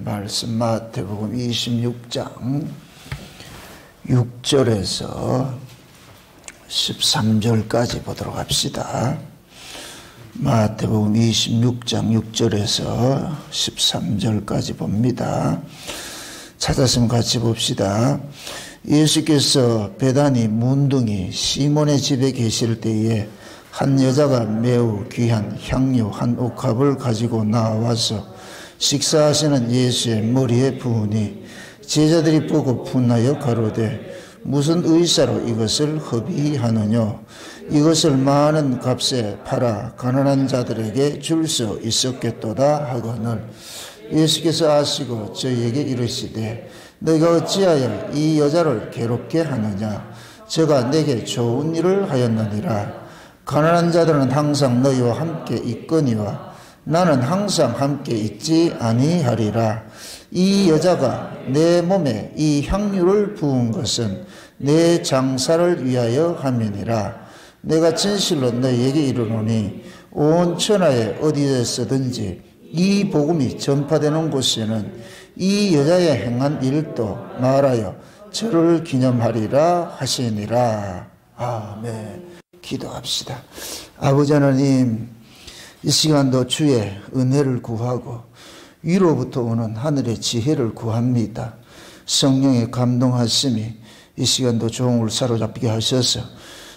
말씀 마태복음 26장 6절에서 13절까지 보도록 합시다. 마태복음 26장 6절에서 13절까지 봅니다. 찾았으면 같이 봅시다. 예수께서 베다니 문둥이 시몬의 집에 계실 때에 한 여자가 매우 귀한 향료 한 옥합을 가지고 나와서 식사하시는 예수의 머리에 부으니 제자들이 보고 분하여 가로되 무슨 의사로 이것을 허비하느냐, 이것을 많은 값에 팔아 가난한 자들에게 줄 수 있었겠도다 하거늘 예수께서 아시고 저희에게 이르시되 너희가 어찌하여 이 여자를 괴롭게 하느냐, 저가 내게 좋은 일을 하였느니라. 가난한 자들은 항상 너희와 함께 있거니와 나는 항상 함께 있지 아니하리라. 이 여자가 내 몸에 이 향유를 부은 것은 내 장사를 위하여 함이니라. 내가 진실로 너희에게 이르노니 온 천하에 어디에서든지 이 복음이 전파되는 곳에는 이 여자의 행한 일도 말하여 저를 기념하리라 하시니라. 아멘. 기도합시다. 아버지 하나님, 이 시간도 주의 은혜를 구하고 위로부터 오는 하늘의 지혜를 구합니다. 성령의 감동하심이 이 시간도 종을 사로잡게 하셔서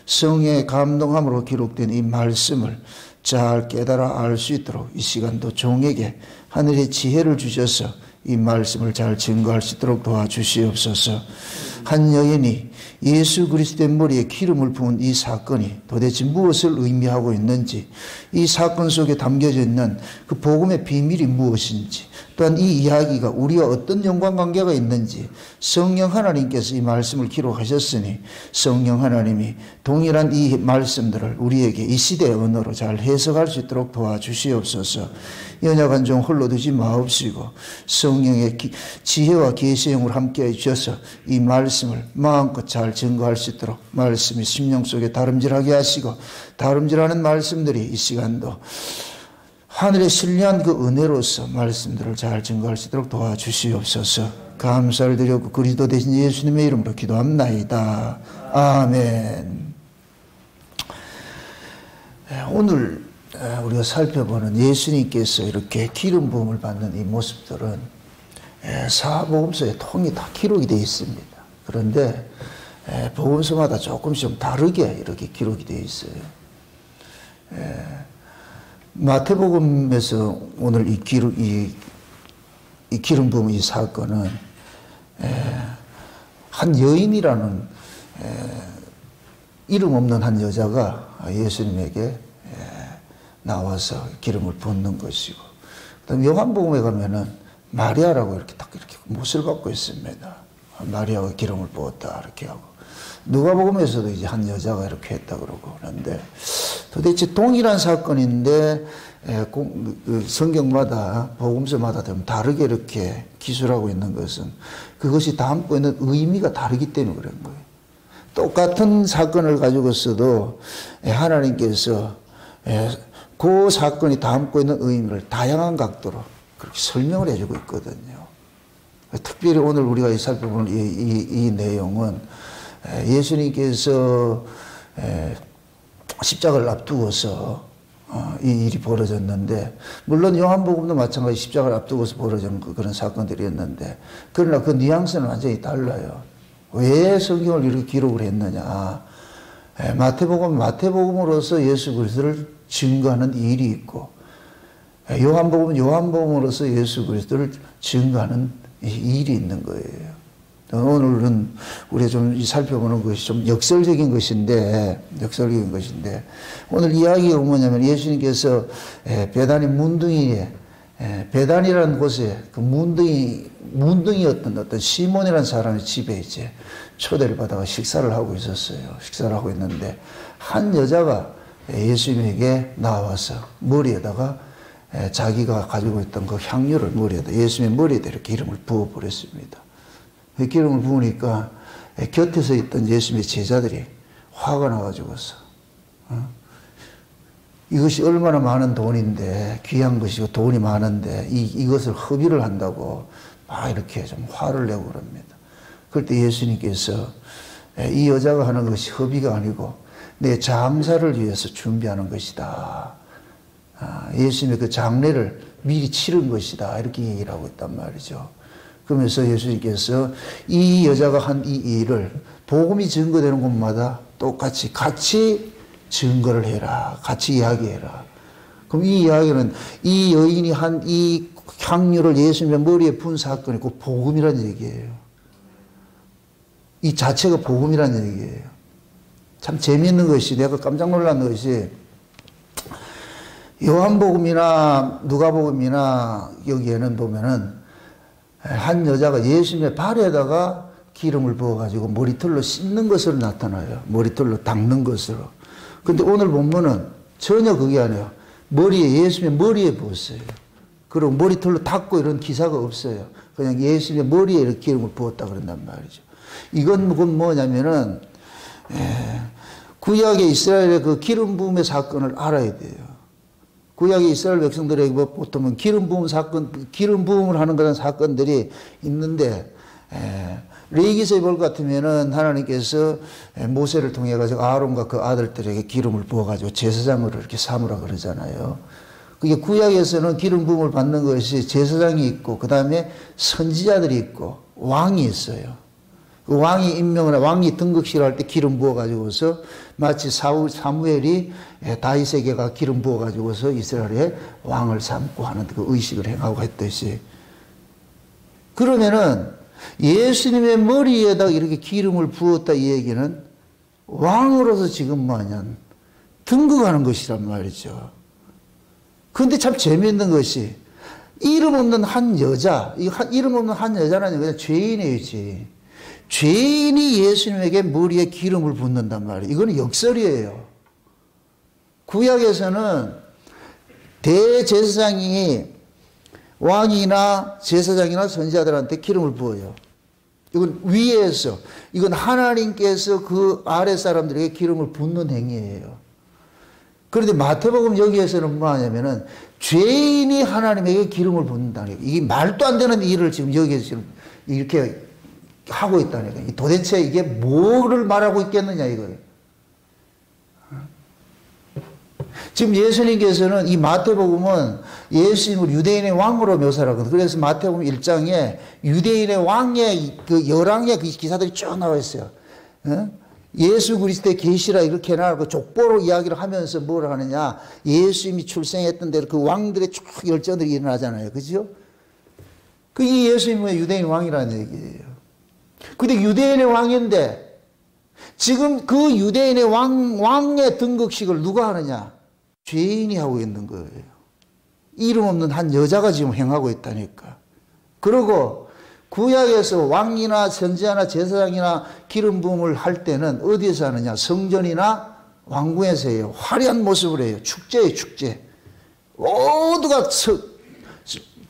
성령의 감동함으로 기록된 이 말씀을 잘 깨달아 알 수 있도록 이 시간도 종에게 하늘의 지혜를 주셔서 이 말씀을 잘 증거할 수 있도록 도와주시옵소서. 한 여인이 예수 그리스도의 머리에 기름을 부은 이 사건이 도대체 무엇을 의미하고 있는지, 이 사건 속에 담겨져 있는 그 복음의 비밀이 무엇인지, 또한 이 이야기가 우리와 어떤 연관관계가 있는지 성령 하나님께서 이 말씀을 기록하셨으니 성령 하나님이 동일한 이 말씀들을 우리에게 이 시대의 언어로 잘 해석할 수 있도록 도와주시옵소서. 연약한 종 홀로 두지 마옵시고 성령의 지혜와 계시형을 함께해 주셔서 이 말씀을 마음껏 잘 증거할 수 있도록 말씀이 심령 속에 다름질하게 하시고 다름질하는 말씀들이 이 시간도 하늘의 신뢰한 그 은혜로서 말씀들을 잘 증거할 수 있도록 도와주시옵소서. 감사를 드렸고 그리스도 대신 예수님의 이름으로 기도합나이다. 아멘. 오늘 우리가 살펴보는 예수님께서 이렇게 기름 부음을 받는 이 모습들은 사복음서에 통이 다 기록이 되어 있습니다. 그런데 복음서마다 조금씩 좀 다르게 이렇게 기록이 되어 있어요. 마태복음에서 오늘 이 기름 부음 이 사건은 한 여인이라는 이름 없는 한 여자가 예수님에게 나와서 기름을 붓는 것이고, 그다음 요한복음에 가면은 마리아라고 이렇게 딱 이렇게 못을 받고 있습니다. 마리아가 기름을 부었다 이렇게 하고, 누가복음에서도 이제 한 여자가 이렇게 했다 그러고 그런데 도대체 동일한 사건인데 성경마다 복음서마다 좀 다르게 이렇게 기술하고 있는 것은 그것이 담고 있는 의미가 다르기 때문에 그런 거예요. 똑같은 사건을 가지고서도 하나님께서 그 사건이 담고 있는 의미를 다양한 각도로 그렇게 설명을 해주고 있거든요. 특별히 오늘 우리가 살펴보는 이 내용은 예수님께서 십자가를 앞두고서 이 일이 벌어졌는데, 물론 요한복음도 마찬가지 십자가를 앞두고서 벌어진 그런 사건들이었는데, 그러나 그 뉘앙스는 완전히 달라요. 왜 성경을 이렇게 기록을 했느냐. 마태복음으로서 예수 그리스도를 증거하는 일이 있고, 요한복음은 요한복음으로서 예수 그리스도를 증거하는 일이 있는 거예요. 오늘은 우리가 좀 살펴보는 것이 좀 역설적인 것인데, 오늘 이야기가 뭐냐면 예수님께서 베다니 문둥이에, 베다니라는 곳에 그 문둥이였던 어떤 시몬이라는 사람의 집에 이제 초대를 받아가 식사를 하고 있었어요. 식사를 하고 있는데 한 여자가 예수님에게 나와서 머리에다가 자기가 가지고 있던 그 향유를 예수님의 머리에다 이렇게 기름을 부어버렸습니다. 기름을 부으니까 곁에서 있던 예수님의 제자들이 화가 나가지고서 이것이 얼마나 많은 돈인데, 귀한 것이고 돈이 많은데 이것을 허비를 한다고 막 이렇게 좀 화를 내고 그럽니다. 그럴 때 예수님께서 이 여자가 하는 것이 허비가 아니고 내 장사를 위해서 준비하는 것이다. 예수님의 그 장례를 미리 치른 것이다. 이렇게 얘기를 하고 있단 말이죠. 그러면서 예수님께서 이 여자가 한 이 일을 복음이 증거되는 곳마다 똑같이 같이 증거를 해라. 같이 이야기해라. 그럼 이 이야기는 이 여인이 한 이 향유를 예수님의 머리에 분 사건이 그 복음이라는 얘기예요. 이 자체가 복음이라는 얘기예요. 참 재미있는 것이, 내가 깜짝 놀란 것이, 요한복음이나 누가복음이나 여기에는 보면은 한 여자가 예수님의 발에다가 기름을 부어가지고 머리털로 씻는 것으로 나타나요. 머리털로 닦는 것으로. 근데 오늘 본문은 전혀 그게 아니에요. 예수님의 머리에 부었어요. 그리고 머리털로 닦고 이런 기사가 없어요. 그냥 예수님의 머리에 이렇게 기름을 부었다 그런단 말이죠. 이건 뭐냐면은, 구약의 이스라엘의 그 기름 부음의 사건을 알아야 돼요. 구약의 이스라엘 백성들에게 보통은 기름 부음 사건, 기름 부음을 하는 그런 사건들이 있는데, 레위기서에 볼 것 같으면은 하나님께서 모세를 통해 가지고 아론과 그 아들들에게 기름을 부어 가지고 제사장으로 이렇게 삼으라 그러잖아요. 그게 구약에서는 기름 부음을 받는 것이 제사장이 있고 그 다음에 선지자들이 있고 왕이 있어요. 그 왕이 임명을 왕이 등극식을 할 때 기름 부어 가지고서 마치 사무엘이 다윗에게가 기름 부어 가지고서 이스라엘의 왕을 삼고 하는 그 의식을 행하고 했듯이, 그러면은 예수님의 머리에다 이렇게 기름을 부었다 이 얘기는 왕으로서 지금 뭐냐 등극하는 것이란 말이죠. 그런데 참 재미있는 것이 이름 없는 한 여자, 이름 없는 한 여자는 그냥 죄인이지. 죄인이 예수님에게 머리에 기름을 붓는단 말이에요. 이거는 역설이에요. 구약에서는 대제사장이 왕이나 제사장이나 선지자들한테 기름을 부어요. 이건 위에서, 이건 하나님께서 그 아래 사람들에게 기름을 붓는 행위예요. 그런데 마태복음 여기에서는 뭐 하냐면은 죄인이 하나님에게 기름을 붓는다는 거예요. 이게 말도 안 되는 일을 지금 여기에서 지금 이렇게 하고 있다는 거예요. 도대체 이게 뭐를 말하고 있겠느냐 이거예요. 지금 예수님께서는 이 마태복음은 예수님을 유대인의 왕으로 묘사하거든요. 그래서 마태복음 1장에 유대인의 왕의 그 열왕의 그 기사들이 쭉 나와 있어요. 예수 그리스도의 계시라 이렇게 해놔고 족보로 이야기를 하면서 뭘 하느냐. 예수님이 출생했던 대로 그 왕들의 쭉 열전들이 일어나잖아요. 그죠? 그게 예수님의 유대인 왕이라는 얘기예요. 근데 유대인의 왕인데 지금 그 유대인의 왕의 등극식을 누가 하느냐? 죄인이 하고 있는 거예요. 이름 없는 한 여자가 지금 행하고 있다니까. 그리고 구약에서 왕이나 선지자나 제사장이나 기름 부음을 할 때는 어디에서 하느냐? 성전이나 왕궁에서 해요. 화려한 모습을 해요. 축제예요, 축제. 모두가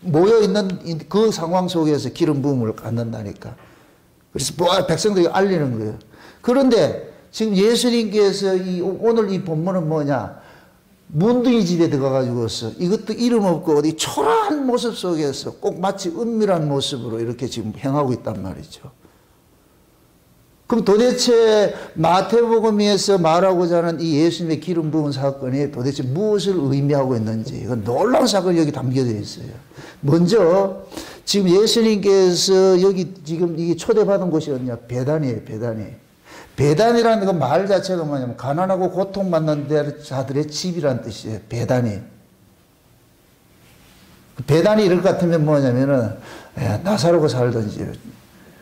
모여있는 그 상황 속에서 기름 부음을 갖는다니까. 그래서 백성들이 알리는 거예요. 그런데 지금 예수님께서 오늘 이 본문은 뭐냐? 문둥이 집에 들어가가지고서 이것도 이름 없고 어디 초라한 모습 속에서 꼭 마치 은밀한 모습으로 이렇게 지금 행하고 있단 말이죠. 그럼 도대체 마태복음에서 말하고자 하는 이 예수님의 기름 부은 사건이 도대체 무엇을 의미하고 있는지, 이건 놀라운 사건이 여기 담겨져 있어요. 먼저 지금 예수님께서 여기 지금 이게 초대받은 곳이 어디냐? 베단이에요, 베단이. 베단이라는 그 말 자체가 뭐냐면 가난하고 고통받는 자들의 집이라는 뜻이에요. 베단이. 베단이 이럴 것 같으면 뭐냐면은 나사로가 살던 집,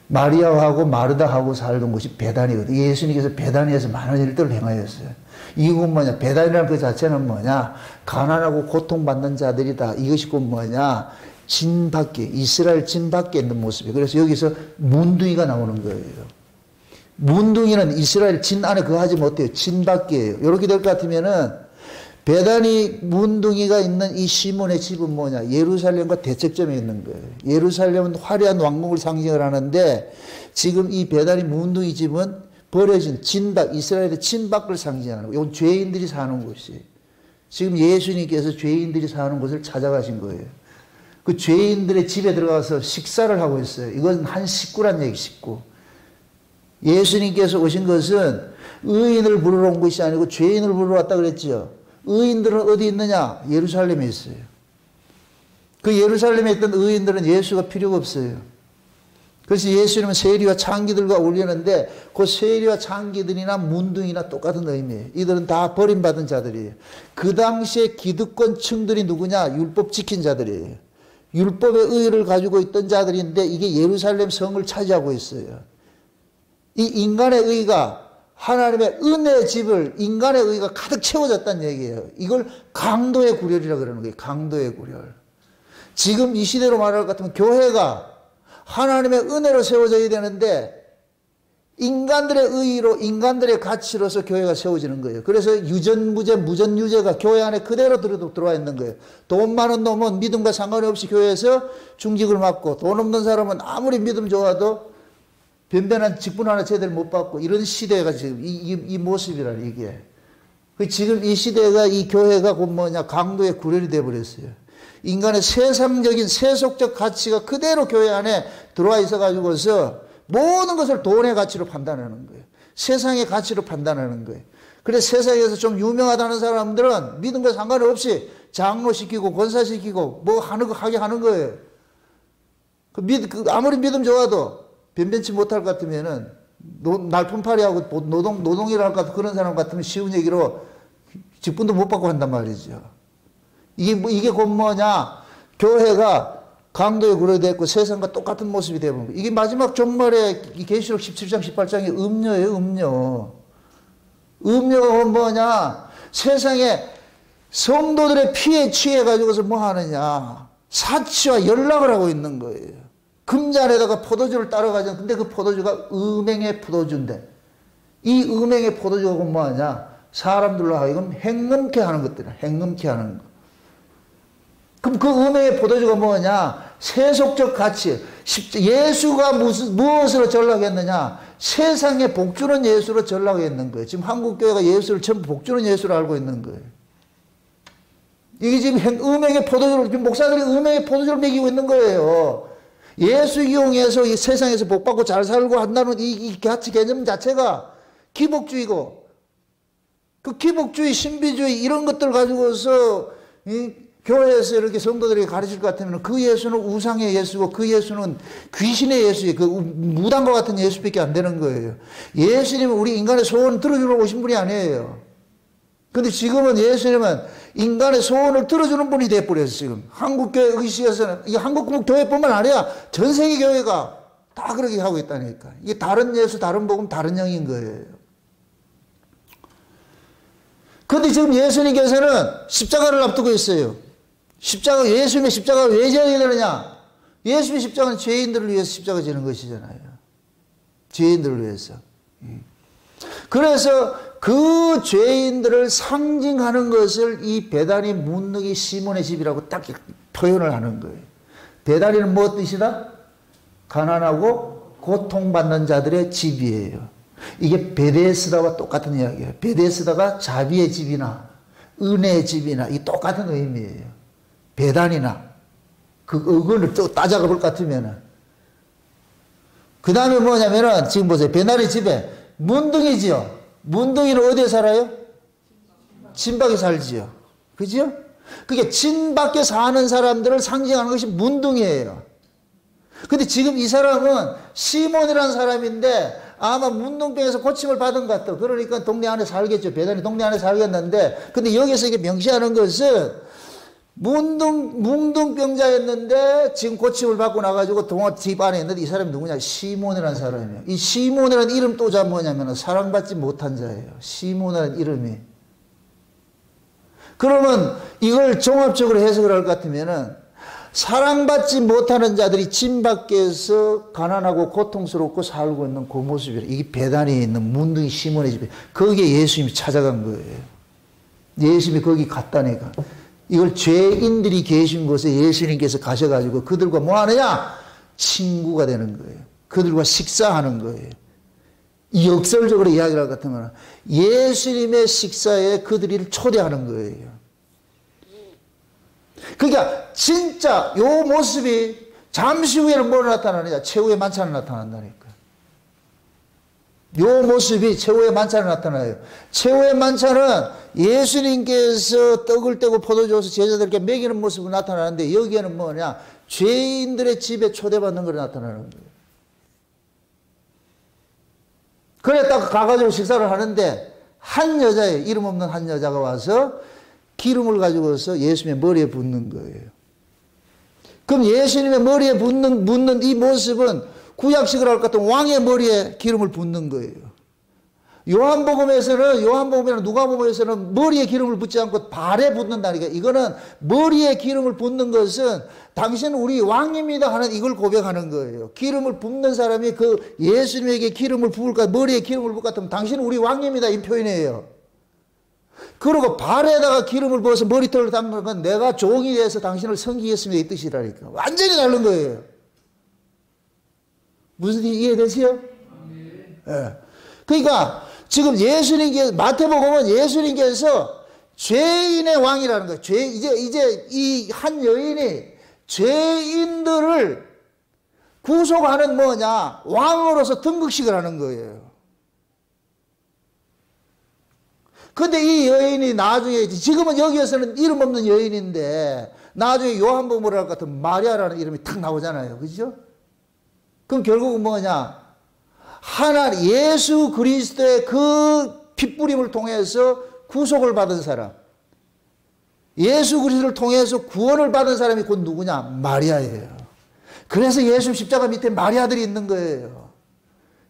마리아하고 마르다하고 살던 곳이 베단이거든요. 예수님께서 베단이에서 많은 일들을 행하였어요. 이건 뭐냐? 베단이라는 그 자체는 뭐냐? 가난하고 고통받는 자들이다. 이것이 곧 뭐냐? 진 밖에, 이스라엘 진 밖에 있는 모습이에요. 그래서 여기서 문둥이가 나오는 거예요. 문둥이는 이스라엘 진 안에 거하지 못해요. 진 밖이에요. 이렇게 될 것 같으면은 베단이 문둥이가 있는 이 시몬의 집은 뭐냐? 예루살렘과 대척점에 있는 거예요. 예루살렘은 화려한 왕궁을 상징을 하는데 지금 이 베단이 문둥이 집은 버려진 진박, 이스라엘의 진박을 상징하는 거예요. 이건 죄인들이 사는 곳이. 지금 예수님께서 죄인들이 사는 곳을 찾아가신 거예요. 그 죄인들의 집에 들어가서 식사를 하고 있어요. 이건 한 식구란 얘기, 식구. 예수님께서 오신 것은 의인을 부르러 온 것이 아니고 죄인을 부르러 왔다 그랬죠. 의인들은 어디 있느냐? 예루살렘에 있어요. 그 예루살렘에 있던 의인들은 예수가 필요가 없어요. 그래서 예수님은 세리와 창기들과 올리는데 그 세리와 창기들이나 문둥이나 똑같은 의미예요. 이들은 다 버림받은 자들이에요. 그 당시에 기득권층들이 누구냐? 율법 지킨 자들이에요. 율법의 의의를 가지고 있던 자들인데 이게 예루살렘 성을 차지하고 있어요. 이 인간의 의의가 하나님의 은혜의 집을 인간의 의의가 가득 채워졌다는 얘기예요. 이걸 강도의 구렬이라고 그러는 거예요. 강도의 구렬. 지금 이 시대로 말할 것 같으면 교회가 하나님의 은혜로 세워져야 되는데 인간들의 의의로 인간들의 가치로서 교회가 세워지는 거예요. 그래서 유전무죄 무전유죄가 교회 안에 그대로 들어와 있는 거예요. 돈 많은 놈은 믿음과 상관이 없이 교회에서 중직을 맡고 돈 없는 사람은 아무리 믿음 좋아도 변변한 직분 하나 제대로 못 받고 이런 시대가 지금 이 모습이라 이게. 지금 이 시대가 이 교회가 곧 뭐냐 강도의 구렬이 되어버렸어요. 인간의 세상적인 세속적 가치가 그대로 교회 안에 들어와 있어가지고서 모든 것을 돈의 가치로 판단하는 거예요. 세상의 가치로 판단하는 거예요. 그래서 세상에서 좀 유명하다는 사람들은 믿음과 상관없이 장로시키고 권사시키고 뭐 하게 하는 거예요. 아무리 믿음 좋아도 변변치 못할 것 같으면은 날품팔이하고 노동일을 할 것 같은 그런 사람 같으면 쉬운 얘기로 직분도 못 받고 한단 말이죠. 이게 곧 뭐냐? 교회가 강도에 구려됐고 세상과 똑같은 모습이 되어버린 거예요. 이게 마지막 종말에 계시록 17장 18장의 음료예요. 음료가 뭐냐? 세상에 성도들의 피에 취해가지고서 뭐 하느냐? 사치와 연락을 하고 있는 거예요. 금잔에다가 포도주를 따라가죠. 근데 그 포도주가 음행의 포도주인데 이 음행의 포도주가 뭐 하냐? 사람들로 하여금 행음케 하는 것들이야. 행음케 하는 거. 그럼 그 음행의 포도주가 뭐냐? 세속적 가치. 예수가 무엇으로 전락했느냐? 세상에 복주는 예수로 전락했는 거예요. 지금 한국교회가 예수를 전부 복주는 예수로 알고 있는 거예요. 이게 지금 음행의 포도주를, 지금 목사들이 음행의 포도주를 먹이고 있는 거예요. 예수 이용해서 이 세상에서 복받고 잘 살고 한다는 이 가치 개념 자체가 기복주의고, 그 기복주의, 신비주의 이런 것들 가지고서 교회에서 이렇게 성도들에게 가르칠 것 같으면 그 예수는 우상의 예수고 그 예수는 귀신의 예수예요. 그 무당과 같은 예수밖에 안 되는 거예요. 예수님은 우리 인간의 소원을 들어주러 오신 분이 아니에요. 근데 지금은 예수님은 인간의 소원을 들어주는 분이 돼버렸어요. 지금 한국교회 의식에서는 이게 한국교회뿐만 아니라 전 세계 교회가 다 그렇게 하고 있다니까. 이게 다른 예수, 다른 복음, 다른 영인 거예요. 그런데 지금 예수님께서는 십자가를 앞두고 있어요. 예수님의 십자가를 왜 져야 되느냐? 예수님의 십자가는 죄인들을 위해서 십자가 지는 것이잖아요. 죄인들을 위해서. 그래서 그 죄인들을 상징하는 것을 이 베다니 문둥이 시몬의 집이라고 딱 표현을 하는 거예요. 베다니는 무엇 뜻이다? 가난하고 고통받는 자들의 집이에요. 이게 베데스다와 똑같은 이야기예요. 베데스다가 자비의 집이나 은혜의 집이나 이 똑같은 의미예요. 베단이나 그 어근을 또 따져가 볼 것 같으면은. 그 다음에 뭐냐면은 지금 보세요. 베나리 집에 문둥이지요. 문둥이는 어디에 살아요? 진 밖에 살지요. 그죠? 그게 진 밖에 사는 사람들을 상징하는 것이 문둥이에요. 근데 지금 이 사람은 시몬이라는 사람인데 아마 문둥병에서 고침을 받은 것 같아. 그러니까 동네 안에 살겠죠. 베단이 동네 안에 살겠는데, 근데 여기서 이게 명시하는 것은 뭉둥병자였는데 지금 고침을 받고 나가지고 동화 집 안에 있는데 이 사람이 누구냐? 시몬이라는 사람이에요. 이 시몬이라는 이름 또자 뭐냐면 사랑받지 못한 자예요. 시몬이라는 이름이. 그러면 이걸 종합적으로 해석을 할 것 같으면은 사랑받지 못하는 자들이 진 밖에서 가난하고 고통스럽고 살고 있는 그 모습이라. 이게 베단에 있는 문둥이 시몬의 집에 거기에 예수님이 찾아간 거예요. 예수님이 거기 갔다니까. 이걸 죄인들이 계신 곳에 예수님께서 가셔가지고 그들과 뭐 하느냐? 친구가 되는 거예요. 그들과 식사하는 거예요. 역설적으로 이야기를 할 것 같으면 예수님의 식사에 그들을 초대하는 거예요. 그러니까 진짜 요 모습이 잠시 후에는 뭐로 나타나느냐? 최후의 만찬에 나타난다니까. 요 모습이 최후의 만찬에 나타나요. 최후의 만찬은 예수님께서 떡을 떼고 포도주에서 제자들에게 먹이는 모습으로 나타나는데, 여기에는 뭐냐? 죄인들의 집에 초대받는 걸로 나타나는 거예요. 그래 딱 가가지고 식사를 하는데 한 여자예요. 이름 없는 한 여자가 와서 기름을 가지고서 예수님의 머리에 붓는 거예요. 그럼 예수님의 머리에 붓는 이 모습은 구약식으로 할 것 같은 왕의 머리에 기름을 붓는 거예요. 요한복음에는 누가복음에서는 머리에 기름을 붓지 않고 발에 붓는다니까. 이거는 머리에 기름을 붓는 것은 당신은 우리 왕입니다 하는 이걸 고백하는 거예요. 기름을 붓는 사람이 그 예수님에게 기름을 부을까, 머리에 기름을 부을 것 같으면 당신은 우리 왕입니다 이 표현이에요. 그리고 발에다가 기름을 부어서 머리털을 닦는 건 내가 종이 돼서 당신을 섬기겠습니다 이 뜻이라니까. 완전히 다른 거예요. 무슨 이해되세요? 네. 그러니까 지금 마태복음은 예수님께서 죄인의 왕이라는 거예요. 이제 이 한 여인이 죄인들을 구속하는 뭐냐? 왕으로서 등극식을 하는 거예요. 근데 이 여인이 나중에, 지금은 여기에서는 이름 없는 여인인데, 나중에 요한복음으로 할 것 같은 마리아라는 이름이 탁 나오잖아요. 그죠? 그럼 결국은 뭐냐? 예수 그리스도의 그 핏부림을 통해서 구속을 받은 사람, 예수 그리스도를 통해서 구원을 받은 사람이 곧 누구냐? 마리아예요. 그래서 예수 십자가 밑에 마리아들이 있는 거예요.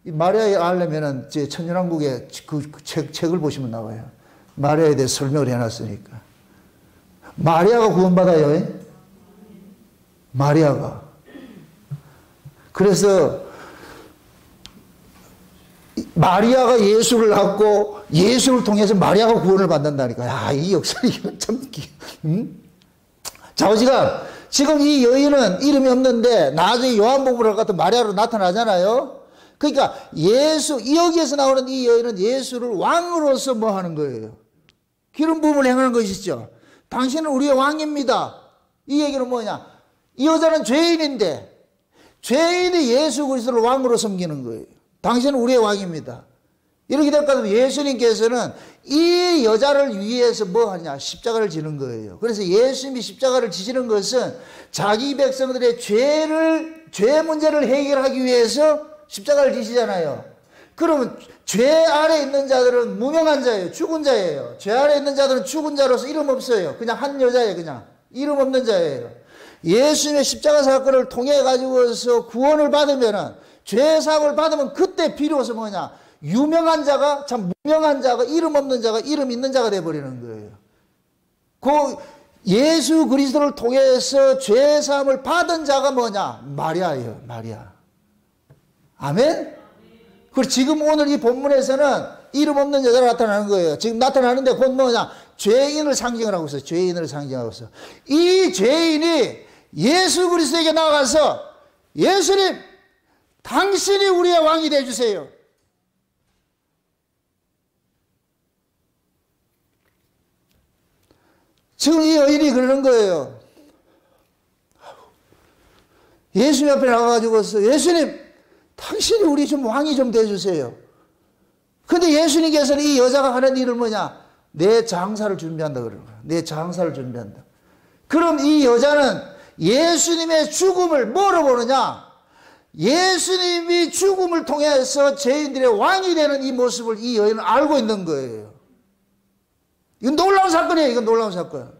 이 마리아를 알려면은 제 천연왕국의 그 책을 보시면 나와요. 마리아에 대해 설명을 해놨으니까. 마리아가 구원받아요. 마리아가. 그래서 마리아가 예수를 낳고 예수를 통해서 마리아가 구원을 받는다니까. 야, 이 역사 이건 참 좌우지간 지금 이 여인은 이름이 없는데 나중에 요한복음을 같은 마리아로 나타나잖아요. 그러니까 여기에서 나오는 이 여인은 예수를 왕으로서 뭐 하는 거예요? 기름 부음을 행하는 것이죠. 당신은 우리의 왕입니다. 이 얘기는 뭐냐? 이 여자는 죄인인데 죄인이 예수 그리스도를 왕으로 섬기는 거예요. 당신은 우리의 왕입니다. 이렇게 될 것 같으면 예수님께서는 이 여자를 위해서 뭐 하냐? 십자가를 지는 거예요. 그래서 예수님이 십자가를 지시는 것은 자기 백성들의 죄 문제를 해결하기 위해서 십자가를 지시잖아요. 그러면 죄 아래 있는 자들은 무명한 자예요. 죽은 자예요. 죄 아래 있는 자들은 죽은 자로서 이름 없어요. 그냥 한 여자예요. 그냥 이름 없는 자예요. 예수님의 십자가 사건을 통해 가지고서 구원을 받으면은, 죄 사함을 받으면 그때 비로소 뭐냐? 유명한 자가 참 무명한 자가, 이름 없는 자가 이름 있는 자가 되어버리는 거예요. 그 예수 그리스도를 통해서 죄 사함을 받은 자가 뭐냐? 마리아예요. 마리아. 아멘? 그리고 지금 오늘 이 본문에서는 이름 없는 여자가 나타나는 거예요. 지금 나타나는데 곧 뭐냐? 죄인을 상징을 하고 있어요. 죄인을 상징하고 있어요. 이 죄인이 예수 그리스도에게 나가서 예수님, 당신이 우리의 왕이 되어주세요. 지금 이 여인이 그러는 거예요. 예수님 앞에 나가가지고서 예수님, 당신이 우리 좀 왕이 좀 되어주세요. 근데 예수님께서는 이 여자가 하는 일을 뭐냐? 내 장사를 준비한다 그러는 거예요. 내 장사를 준비한다. 그럼 이 여자는 예수님의 죽음을 뭐로 보느냐? 예수님이 죽음을 통해서 죄인들의 왕이 되는 이 모습을 이 여인은 알고 있는 거예요. 이건 놀라운 사건이에요. 이건 놀라운 사건.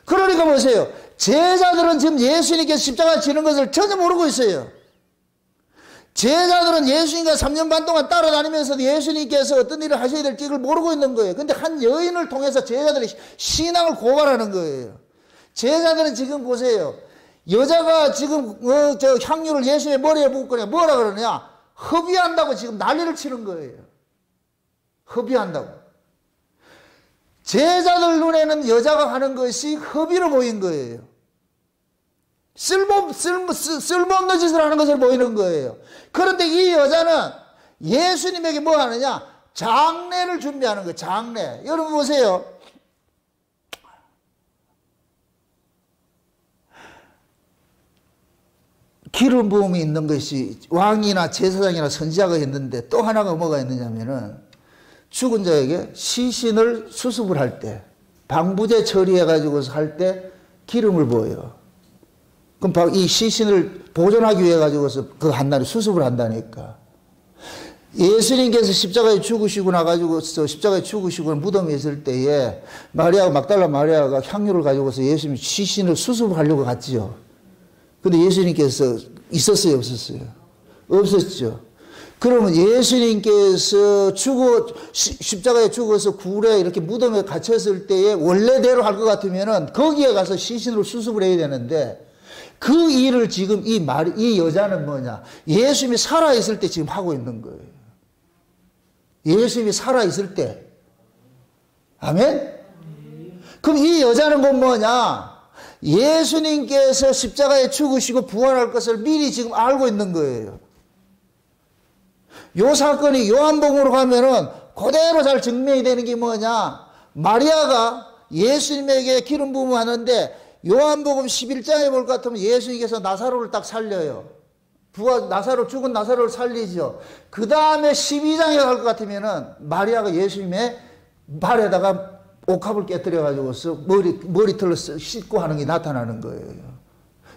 그러니까 보세요. 제자들은 지금 예수님께서 십자가 지는 것을 전혀 모르고 있어요. 제자들은 예수님과 3년 반 동안 따라다니면서도 예수님께서 어떤 일을 하셔야 될지 이걸 모르고 있는 거예요. 근데 한 여인을 통해서 제자들이 신앙을 고발하는 거예요. 제자들은 지금 보세요. 여자가 지금 저 향유를 예수님의 머리에 붓거냐 뭐라 그러냐? 허비한다고 지금 난리를 치는 거예요. 허비한다고. 제자들 눈에는 여자가 하는 것이 허비로 보인 거예요. 쓸모없는 짓을 하는 것을 보이는 거예요. 그런데 이 여자는 예수님에게 뭐 하느냐? 장례를 준비하는 거예요. 장례. 여러분 보세요. 기름 부음이 있는 것이 왕이나 제사장이나 선지자가 있는데 또 하나가 뭐가 있느냐면은 죽은 자에게 시신을 수습을 할 때 방부제 처리해가지고서 할 때 기름을 부어요. 그럼 이 시신을 보존하기 위해 가지고서 그 한날에 수습을 한다니까. 예수님께서 십자가에 죽으시고 나가지고서 십자가에 죽으시고 무덤에 있을 때에 막달라 마리아가 향유를 가지고서 예수님 시신을 수습을 하려고 갔지요. 근데 예수님께서 있었어요, 없었어요? 없었죠. 그러면 예수님께서 십자가에 죽어서 굴에 이렇게 무덤에 갇혔을 때에 원래대로 할 것 같으면은 거기에 가서 시신으로 수습을 해야 되는데 그 일을 지금 이 여자는 뭐냐? 예수님이 살아있을 때 지금 하고 있는 거예요. 예수님이 살아있을 때. 아멘? 그럼 이 여자는 곧 뭐냐? 예수님께서 십자가에 죽으시고 부활할 것을 미리 지금 알고 있는 거예요. 요 사건이 요한복음으로 가면은 그대로 잘 증명이 되는 게 뭐냐? 마리아가 예수님에게 기름 부음을 하는데 요한복음 11장에 볼 것 같으면 예수님께서 나사로를 딱 살려요. 죽은 나사로를 살리죠. 그 다음에 12장에 갈 것 같으면은 마리아가 예수님의 발에다가 옥합을 깨뜨려가지고서 머리털로 씻고 하는 게 나타나는 거예요.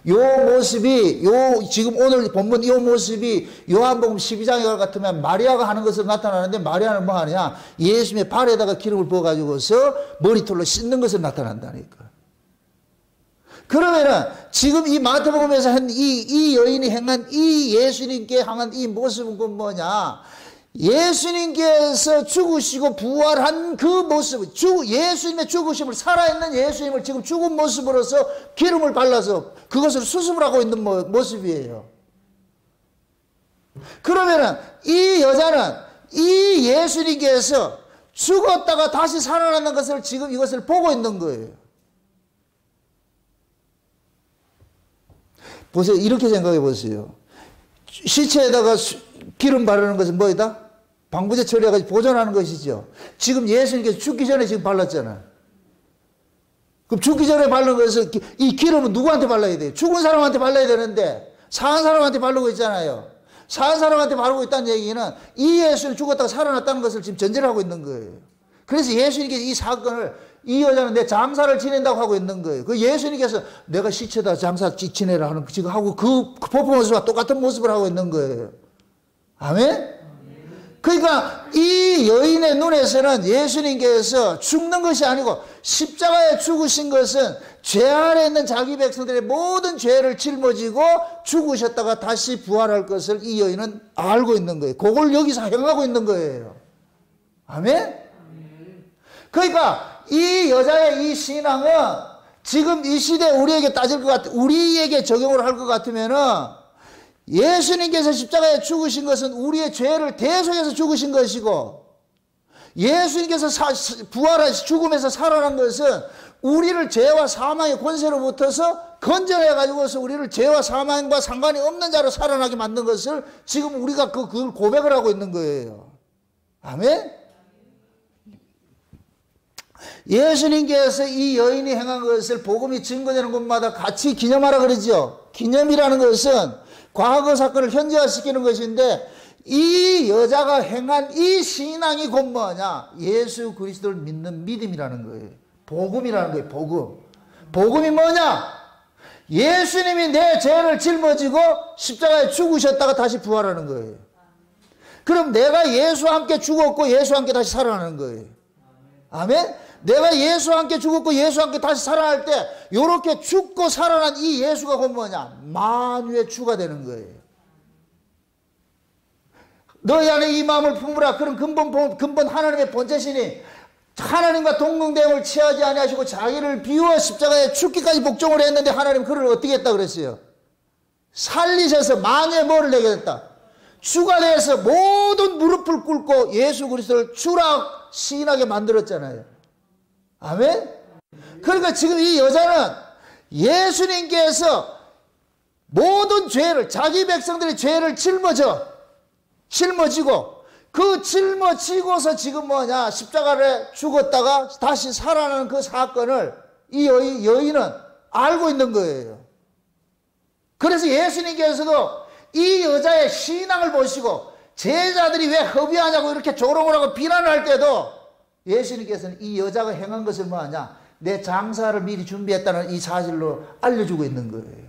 요 모습이, 지금 오늘 본문 요 모습이 요한복음 12장에 갈 것 같으면 마리아가 하는 것으로 나타나는데 마리아는 뭐 하느냐? 예수님의 발에다가 기름을 부어가지고서 머리털로 씻는 것으로 나타난다니까. 그러면은 지금 이 마태복음에서 한 이 여인이 행한 이 예수님께 향한 이 모습은 그 뭐냐? 예수님께서 죽으시고 부활한 그 모습, 예수님의 죽으심을, 살아있는 예수님을 지금 죽은 모습으로서 기름을 발라서 그것을 수습을 하고 있는 모습이에요. 그러면은 이 여자는 이 예수님께서 죽었다가 다시 살아나는 것을 지금 이것을 보고 있는 거예요. 보세요. 이렇게 생각해 보세요. 시체에다가 기름 바르는 것은 뭐이다? 방부제 처리해가지고 보존하는 것이죠. 지금 예수님께서 죽기 전에 지금 발랐잖아요. 그럼 죽기 전에 바른 것은 이 기름은 누구한테 발라야 돼요? 죽은 사람한테 발라야 되는데 사는 사람한테 바르고 있잖아요. 사는 사람한테 바르고 있다는 얘기는 이 예수는 죽었다가 살아났다는 것을 지금 전제를 하고 있는 거예요. 그래서 예수님께서 이 사건을 이 여자는 내 장사를 지낸다고 하고 있는 거예요. 그 예수님께서 내가 시체다 장사 지내라 하는 지금 하고 그 퍼포먼스와 똑같은 모습을 하고 있는 거예요. 아멘? 그러니까 이 여인의 눈에서는 예수님께서 죽는 것이 아니고 십자가에 죽으신 것은 죄 아래 있는 자기 백성들의 모든 죄를 짊어지고 죽으셨다가 다시 부활할 것을 이 여인은 알고 있는 거예요. 그걸 여기서 행하고 있는 거예요. 아멘? 그러니까 이 여자의 이 신앙은 지금 이 시대에 우리에게 따질 것 우리에게 적용을 할 것 같으면은 예수님께서 십자가에 죽으신 것은 우리의 죄를 대속해서 죽으신 것이고 예수님께서 부활하시 죽음에서 살아난 것은 우리를 죄와 사망의 권세로부터서 건져내 가지고서 우리를 죄와 사망과 상관이 없는 자로 살아나게 만든 것을 지금 우리가 그걸 고백을 하고 있는 거예요. 아멘? 예수님께서 이 여인이 행한 것을 복음이 증거되는 곳마다 같이 기념하라 그러죠. 기념이라는 것은 과거 사건을 현재화시키는 것인데 이 여자가 행한 이 신앙이 곧 뭐냐? 예수 그리스도를 믿는 믿음이라는 거예요. 복음이라는 거예요. 복음. 복음이 뭐냐? 예수님이 내 죄를 짊어지고 십자가에 죽으셨다가 다시 부활하는 거예요. 그럼 내가 예수와 함께 죽었고 예수와 함께 다시 살아나는 거예요. 아멘? 내가 예수와 함께 죽었고 예수와 함께 다시 살아날 때 이렇게 죽고 살아난 이 예수가 곧 뭐냐? 만유의 주가 되는 거예요. 너희 안에 이 마음을 품으라. 그런 근본 하나님의 본체시니 하나님과 동등됨을 취하지 아니하시고 자기를 비워 십자가에 죽기까지 복종을 했는데 하나님 그를 어떻게 했다 그랬어요? 살리셔서 만유의 뭐를 내게 됐다? 주가 되어서 모든 무릎을 꿇고 예수 그리스도를 주라 시인하게 만들었잖아요. 아멘? 그러니까 지금 이 여자는 예수님께서 모든 죄를, 자기 백성들의 죄를 짊어지고 그 짊어지고서 지금 뭐냐? 십자가를 죽었다가 다시 살아나는 그 사건을 이 여인은 알고 있는 거예요. 그래서 예수님께서도 이 여자의 신앙을 보시고 제자들이 왜 허비하냐고 이렇게 조롱을 하고 비난을 할 때도 예수님께서는 이 여자가 행한 것을 뭐하냐? 내 장사를 미리 준비했다는 이 사실로 알려주고 있는 거예요.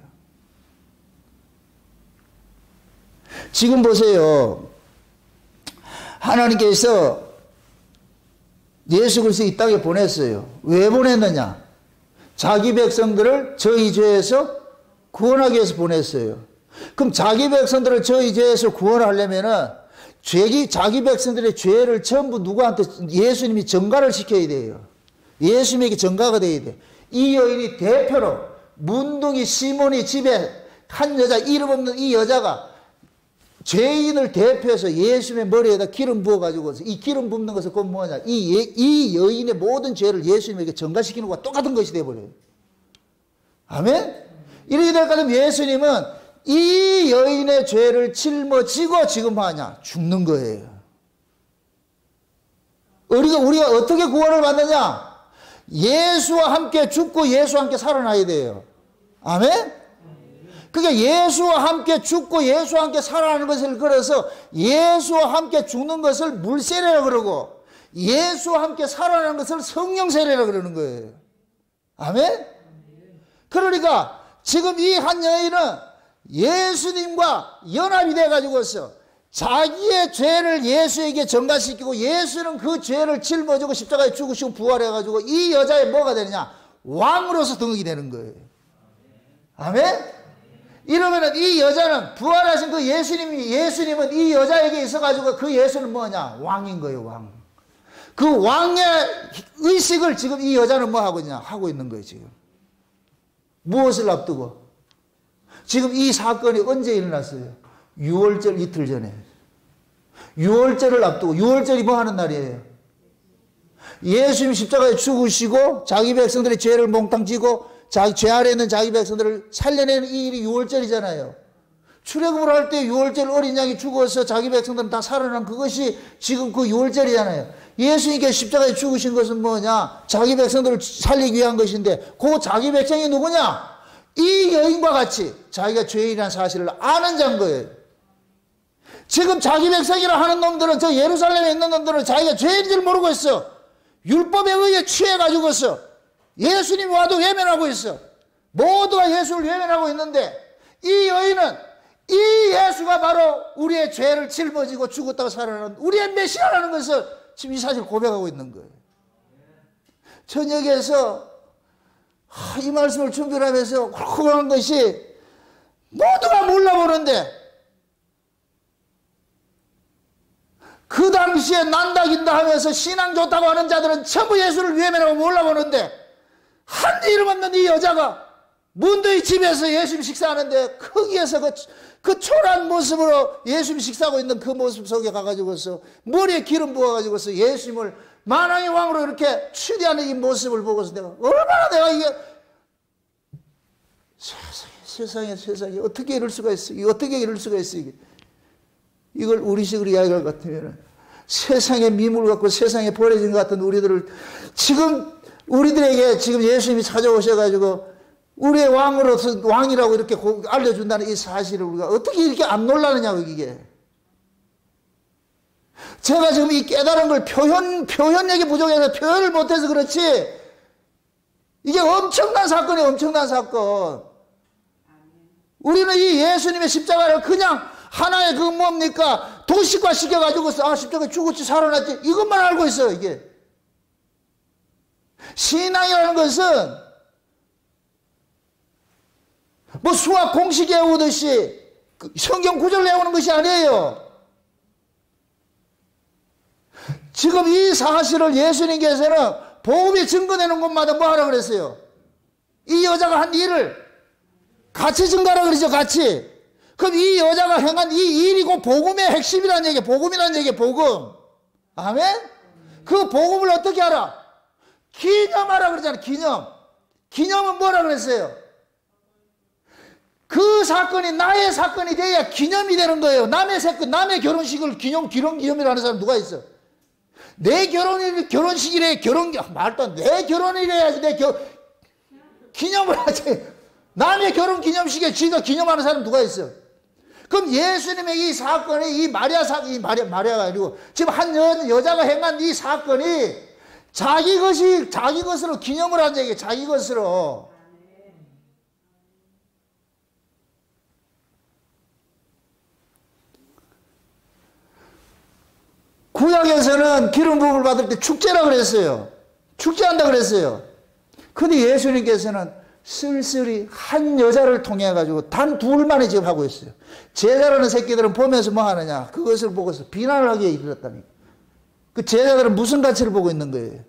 지금 보세요. 하나님께서 예수 그리스도 이 땅에 보냈어요. 왜 보냈느냐? 자기 백성들을 저희 죄에서 구원하기 위해서 보냈어요. 그럼 자기 백성들을 저희 죄에서 구원하려면은 자기 백성들의 죄를 전부 누구한테 예수님이 전가를 시켜야 돼요. 예수님에게 전가가 돼야 돼. 이 여인이 대표로 문둥이 시몬이 집에 한 여자 이름 없는 이 여자가 죄인을 대표해서 예수님의 머리에다 기름 부어가지고 이 기름 붓는 것은 그건 뭐냐? 이 여인의 모든 죄를 예수님에게 전가시키는 것과 똑같은 것이 되어버려요. 아멘? 이렇게 될 것 같으면 예수님은 이 여인의 죄를 짊어지고 지금 뭐하냐? 죽는 거예요. 우리가 어떻게 구원을 받느냐? 예수와 함께 죽고 예수와 함께 살아나야 돼요. 아멘? 그게 예수와 함께 죽고 예수와 함께 살아나는 것을 그래서 예수와 함께 죽는 것을 물세례라고 그러고 예수와 함께 살아나는 것을 성령세례라고 그러는 거예요. 아멘? 그러니까 지금 이 한 여인은 예수님과 연합이 돼가지고서 자기의 죄를 예수에게 전가시키고 예수는 그 죄를 짊어지고 십자가에 죽으시고 부활해가지고 이 여자의 뭐가 되느냐? 왕으로서 등극이 되는 거예요. 아멘? 이러면은 이 여자는 부활하신 그 예수님은 이 여자에게 있어가지고 그 예수는 뭐냐? 왕인 거예요, 왕. 그 왕의 의식을 지금 이 여자는 뭐 하고 있냐? 하고 있는 거예요, 지금. 무엇을 앞두고? 지금 이 사건이 언제 일어났어요? 6월절 이틀 전에. 6월절을 앞두고, 6월절이 뭐 하는 날이에요? 예수님 십자가에 죽으시고 자기 백성들의 죄를 몽땅 지고 자기 죄 아래 있는 자기 백성들을 살려내는 이 일이 6월절이잖아요. 출애굽을 할 때 6월절 어린 양이 죽어서 자기 백성들은 다 살아난 그것이 지금 그 6월절이잖아요. 예수님께 십자가에 죽으신 것은 뭐냐? 자기 백성들을 살리기 위한 것인데 그 자기 백성이 누구냐? 이 여인과 같이 자기가 죄인이라는 사실을 아는 자인 거예요. 지금 자기 백성이라 하는 놈들은 저 예루살렘에 있는 놈들은 자기가 죄인인 줄 모르고 있어. 율법에 의해 취해가지고서 예수님이 와도 외면하고 있어. 모두가 예수를 외면하고 있는데 이 여인은 이 예수가 바로 우리의 죄를 짊어지고 죽었다가 살아나는 우리의 메시아라는 것을 지금 이 사실 고백하고 있는 거예요. 저녁에서 이 말씀을 준비를 하면서 훌륭한 것이 모두가 몰라보는데 그 당시에 난다 긴다 하면서 신앙 좋다고 하는 자들은 전부 예수를 외면하고 몰라보는데 한 이름 없는 이 여자가 문도의 집에서 예수님 식사하는데 거기에서 그 초라한 모습으로 예수님 식사하고 있는 그 모습 속에 가가지고서 머리에 기름 부어가지고서 예수님을 만왕의 왕으로 이렇게 추대하는 이 모습을 보고서 내가 얼마나 내가 이게 세상에 어떻게 이럴 수가 있어? 어떻게 이럴 수가 있어? 이걸 우리식으로 이야기할 것 같으면 세상에 미물 갖고 세상에 버려진 것 같은 우리들을 지금 우리들에게 지금 예수님이 찾아오셔가지고 우리의 왕으로서 왕이라고 이렇게 알려준다는 이 사실을 우리가 어떻게 이렇게 안 놀라느냐고 이게. 제가 지금 이 깨달은 걸 표현력이 부족해서 표현을 못해서 그렇지 이게 엄청난 사건이에요. 엄청난 사건. 우리는 이 예수님의 십자가를 그냥 하나의 그 뭡니까 도식화 시켜가지고 십자가에 죽었지 살아났지 이것만 알고 있어요. 이게 신앙이라는 것은 뭐 수학 공식 외우듯이 성경 구절 외우는 것이 아니에요. 지금 이 사실을 예수님께서는 복음이 증거되는 곳마다 뭐 하라고 그랬어요? 이 여자가 한 일을 같이 증거하라고 그러죠. 같이. 그럼 이 여자가 행한 이 일이 곧 복음의 핵심이라는 얘기예요. 복음이라는 얘기예요. 복음. 아멘? 그 복음을 어떻게 알아? 기념하라 그러잖아요. 기념은 뭐라 그랬어요? 그 사건이 나의 사건이 돼야 기념이 되는 거예요. 남의 남의 결혼식을 기념이라는 사람 누가 있어? 내 결혼식이래 말도 안 돼. 내 결혼이래야지 기념을 하지. 남의 결혼 기념식에 지가 기념하는 사람 누가 있어? 그럼 예수님의 이 사건이, 이 마리아가 아니고, 지금 한 여자가 행한 이 사건이 자기 것으로 기념을 한 얘기예요. 자기 것으로. 구약에서는 기름 부음을 받을 때 축제라 그랬어요. 축제한다 그랬어요. 근데 예수님께서는 쓸쓸히 한 여자를 통해 가지고 단 둘만에 지금 하고 있어요. 제자라는 새끼들은 보면서 뭐 하느냐? 그것을 보고서 비난을 하기에 이르렀다니. 그 제자들은 무슨 가치를 보고 있는 거예요?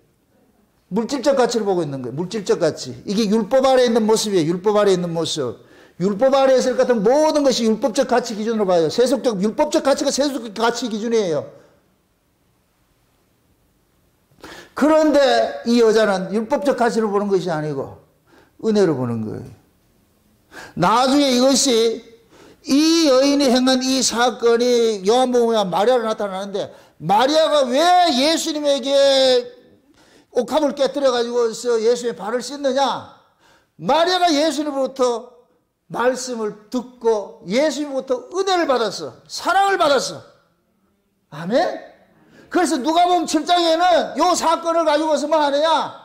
물질적 가치를 보고 있는 거예요. 물질적 가치. 이게 율법 아래에 있는 모습이에요. 율법 아래에 있는 모습. 율법 아래에 있을 것 같은 모든 것이 율법적 가치 기준으로 봐요. 율법적 가치가 세속적 가치 기준이에요. 그런데 이 여자는 율법적 가치를 보는 것이 아니고 은혜로 보는 거예요. 나중에 이것이 이 여인이 행한 이 사건이 요한복음에 마리아로 나타나는데, 마리아가 왜 예수님에게 옥합을 깨뜨려 가지고서 예수님의 발을 씻느냐? 마리아가 예수님으로부터 말씀을 듣고 예수님으로부터 은혜를 받았어. 사랑을 받았어. 아멘? 그래서 누가복음 7장에는 요 사건을 가지고서 뭐 하느냐?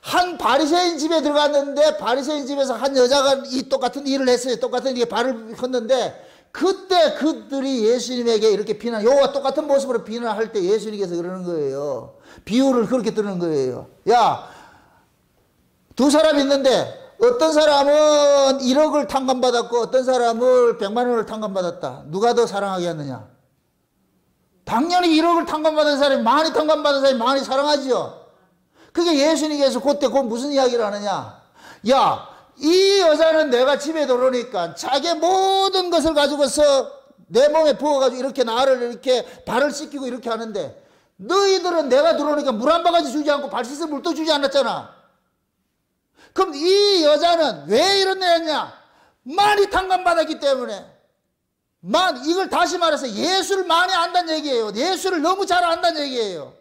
한 바리새인 집에 들어갔는데 바리새인 집에서 한 여자가 이 똑같은 일을 했어요. 똑같은 일에 발을 컸는데, 그때 그들이 예수님에게 이렇게 요와 똑같은 모습으로 비난할 때 예수님께서 그러는 거예요. 비유를 그렇게 드는 거예요. 야, 두 사람 있는데 어떤 사람은 1억을 탕감받았고 어떤 사람은 100만 원을 탕감받았다. 누가 더 사랑하게 했느냐? 당연히 1억을 탕감받은 사람이, 많이 탕감받은 사람이 많이 사랑하지요. 그게 예수님께서 그때 무슨 이야기를 하느냐? 야, 이 여자는 내가 집에 들어오니까 자기의 모든 것을 가지고서 내 몸에 부어가지고 이렇게 나를 이렇게 발을 씻기고 이렇게 하는데, 너희들은 내가 들어오니까 물 한 바가지 주지 않고 발 씻을 물도 주지 않았잖아. 그럼 이 여자는 왜 이런 애였냐? 많이 탕감받았기 때문에. 이걸 다시 말해서 예수를 많이 안다는 얘기예요. 예수를 너무 잘 안다는 얘기예요.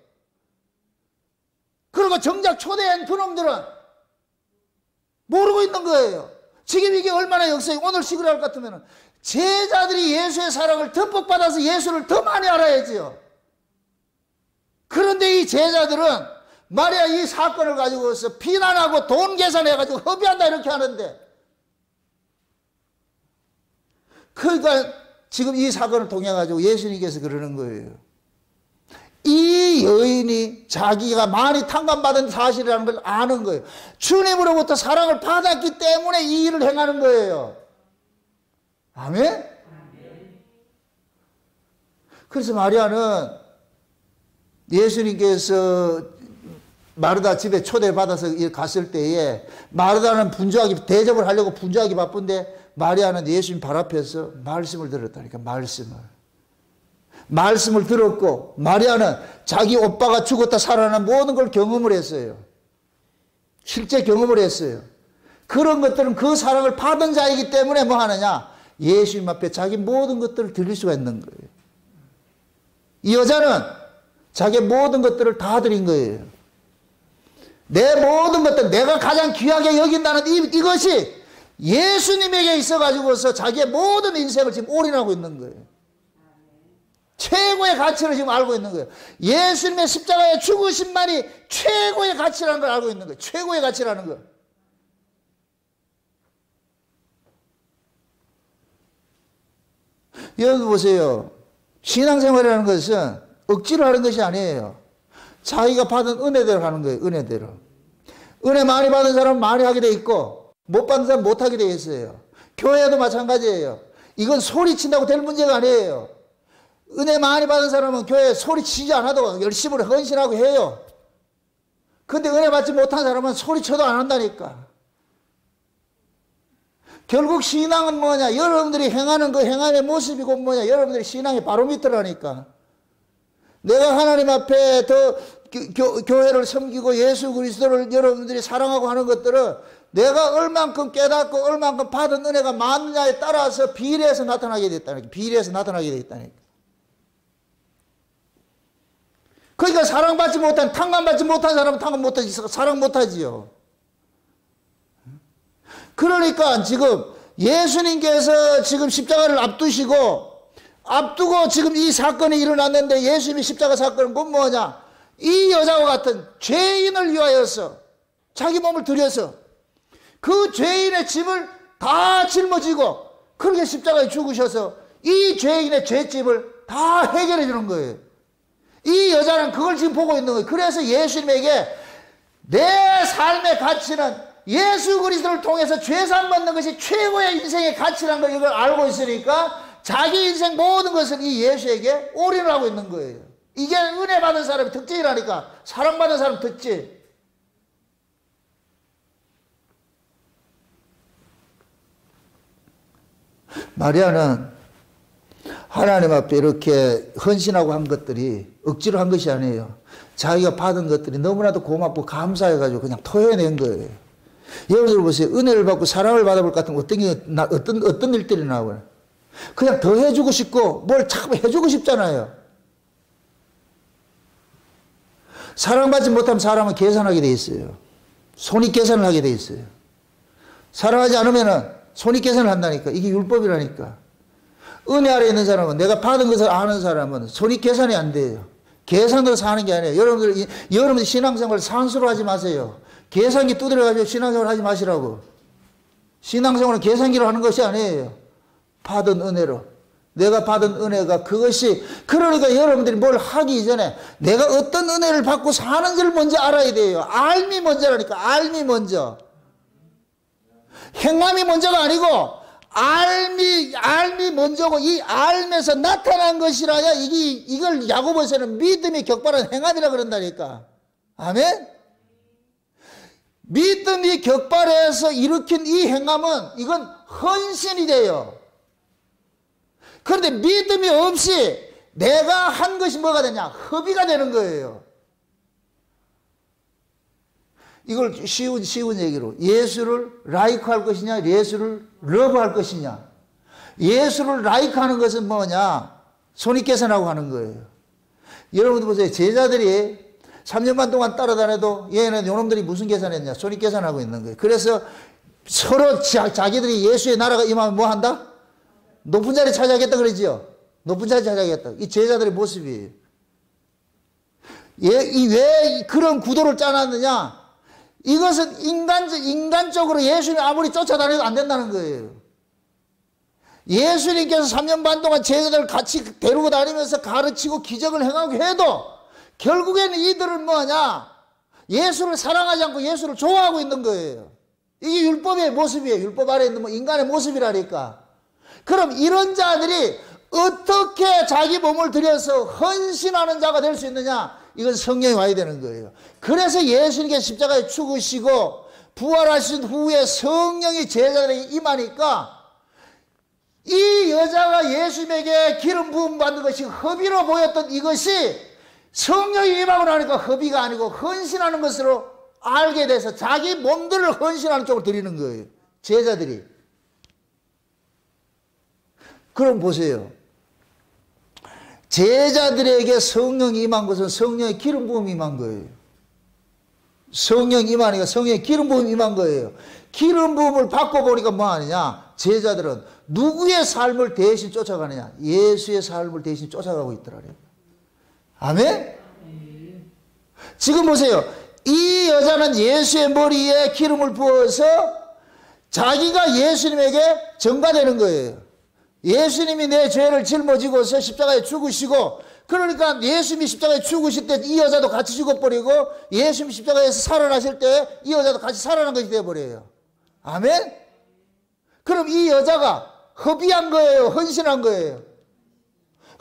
그리고 정작 초대한 그놈들은 모르고 있는 거예요. 지금 이게 얼마나 역사에 오늘 시그널 할 것 같으면 제자들이 예수의 사랑을 듬뿍 받아서 예수를 더 많이 알아야지요. 그런데 이 제자들은 마리아 이 사건을 가지고서 비난하고 돈 계산해가지고 허비한다 이렇게 하는데, 그러니까 지금 이 사건을 통해 가지고 예수님께서 그러는 거예요. 이 여인이 자기가 많이 탕감받은 사실이라는 걸 아는 거예요. 주님으로부터 사랑을 받았기 때문에 이 일을 행하는 거예요. 아멘? 그래서 마리아는 예수님께서 마르다 집에 초대받아서 갔을 때에, 마르다는 대접을 하려고 분주하기 바쁜데 마리아는 예수님 발 앞에서 말씀을 들었다니까. 말씀을 들었고, 마리아는 자기 오빠가 죽었다 살아난 모든 걸 경험을 했어요. 실제 경험을 했어요. 그런 것들은 그 사랑을 받은 자이기 때문에 뭐 하느냐? 예수님 앞에 자기 모든 것들을 드릴 수가 있는 거예요. 이 여자는 자기 모든 것들을 다 드린 거예요. 내 모든 것들, 내가 가장 귀하게 여긴다는 이것이 예수님에게 있어가지고서 자기의 모든 인생을 지금 올인하고 있는 거예요. 최고의 가치를 지금 알고 있는 거예요. 예수님의 십자가의 죽으심만이 최고의 가치라는 걸 알고 있는 거예요. 최고의 가치라는 걸. 여기 보세요. 신앙생활이라는 것은 억지로 하는 것이 아니에요. 자기가 받은 은혜대로 하는 거예요. 은혜대로. 은혜 많이 받은 사람은 많이 하게 돼 있고, 못 받은 사람은 못 하게 돼 있어요. 교회도 마찬가지예요. 이건 소리친다고 될 문제가 아니에요. 은혜 많이 받은 사람은 교회에 소리치지 않아도 열심히 헌신하고 해요. 근데 은혜 받지 못한 사람은 소리쳐도 안 한다니까. 결국 신앙은 뭐냐? 여러분들이 행하는 그 행함의 모습이고 뭐냐? 여러분들이 신앙의 바로미터라니까. 내가 하나님 앞에 더 교회를 섬기고 예수 그리스도를 여러분들이 사랑하고 하는 것들은 내가 얼만큼 깨닫고 얼만큼 받은 은혜가 많느냐에 따라서 비례해서 나타나게 됐다니까. 비례해서 나타나게 됐다니까. 그러니까 사랑받지 못한, 탕감받지 못한 사람은 탕감 못하지, 사랑 못하지요. 그러니까 지금 예수님께서 지금 십자가를 앞두고 지금 이 사건이 일어났는데 예수님이 십자가 사건은 곧 뭐냐? 이 여자와 같은 죄인을 위하여서 자기 몸을 들여서 그 죄인의 짐을 다 짊어지고 그렇게 십자가에 죽으셔서 이 죄인의 죄짐을 다 해결해 주는 거예요. 이 여자는 그걸 지금 보고 있는 거예요. 그래서 예수님에게 내 삶의 가치는 예수 그리스도를 통해서 죄산 받는 것이 최고의 인생의 가치라는 걸 이걸 알고 있으니까 자기 인생 모든 것을 이 예수에게 올인을 하고 있는 거예요. 이게 은혜 받은 사람의 특징이라니까. 사랑받은 사람 특징. 마리아는 하나님 앞에 이렇게 헌신하고 한 것들이 억지로 한 것이 아니에요. 자기가 받은 것들이 너무나도 고맙고 감사해가지고 그냥 토해낸 거예요. 여러분들 보세요. 은혜를 받고 사랑을 받아볼 것 같으면 어떤 일들이 나와요. 그냥 더 해주고 싶고 뭘 자꾸 해주고 싶잖아요. 사랑받지 못하면 사람은 계산하게 돼 있어요. 손익계산을 하게 돼 있어요. 사랑하지 않으면 손익계산을 한다니까. 이게 율법이라니까. 은혜 아래 있는 사람은, 내가 받은 것을 아는 사람은 손익계산이 안 돼요. 계산으로 사는 게 아니에요. 여러분들 신앙생활 산수로 하지 마세요. 계산기 두드려가지고 신앙생활 하지 마시라고. 신앙생활은 계산기로 하는 것이 아니에요. 받은 은혜로. 내가 받은 은혜가 그것이, 그러니까 여러분들이 뭘 하기 이전에 내가 어떤 은혜를 받고 사는지를 먼저 알아야 돼요. 알미 먼저라니까. 알미 먼저. 행함이 먼저가 아니고 알미 먼저고, 이 알면서 나타난 것이라야 이걸 야고보서는 믿음이 격발한 행함이라 그런다니까. 아멘? 믿음이 격발해서 일으킨 이 행함은 이건 헌신이 돼요. 그런데 믿음이 없이 내가 한 것이 뭐가 되냐? 허비가 되는 거예요. 이걸 쉬운 얘기로, 예수를 라이크할 것이냐, 예수를 러브할 것이냐. 예수를 라이크하는 것은 뭐냐? 손익계산하고 하는 거예요. 여러분들 보세요. 제자들이 3년 반 동안 따라다녀도 얘는 요놈들이 무슨 계산했냐? 손익계산하고 있는 거예요. 그래서 서로 자기들이 예수의 나라가 임하면 뭐 한다? 높은 자리 차지하겠다 그러지요. 높은 자리 차지하겠다. 이 제자들의 모습이에요. 왜 그런 구도를 짜놨느냐? 이것은 인간적으로 예수님 아무리 쫓아다녀도 안 된다는 거예요. 예수님께서 3년 반 동안 제자들 같이 데리고 다니면서 가르치고 기적을 행하고 해도 결국에는 이들은 뭐하냐? 예수를 사랑하지 않고 예수를 좋아하고 있는 거예요. 이게 율법의 모습이에요. 율법 아래 있는 인간의 모습이라니까. 그럼 이런 자들이 어떻게 자기 몸을 들여서 헌신하는 자가 될 수 있느냐? 이건 성령이 와야 되는 거예요. 그래서 예수님께서 십자가에 죽으시고 부활하신 후에 성령이 제자들에게 임하니까 이 여자가 예수님에게 기름 부음 받는 것이 허비로 보였던 이것이 성령이 임하고 나니까 허비가 아니고 헌신하는 것으로 알게 돼서 자기 몸들을 헌신하는 쪽으로 드리는 거예요. 제자들이. 그럼 보세요. 제자들에게 성령이 임한 것은 성령의 기름 부음이 임한 거예요. 성령이 임하니까 성령의 기름 부음이 임한 거예요. 기름 부음을 받고 보니까 뭐 하느냐? 제자들은 누구의 삶을 대신 쫓아가느냐? 예수의 삶을 대신 쫓아가고 있더라고요. 아멘? 지금 보세요. 이 여자는 예수의 머리에 기름을 부어서 자기가 예수님에게 전가되는 거예요. 예수님이 내 죄를 짊어지고서 십자가에 죽으시고, 그러니까 예수님이 십자가에 죽으실 때 이 여자도 같이 죽어버리고, 예수님이 십자가에서 살아나실 때 이 여자도 같이 살아난 것이 되어버려요. 아멘? 그럼 이 여자가 허비한 거예요? 헌신한 거예요?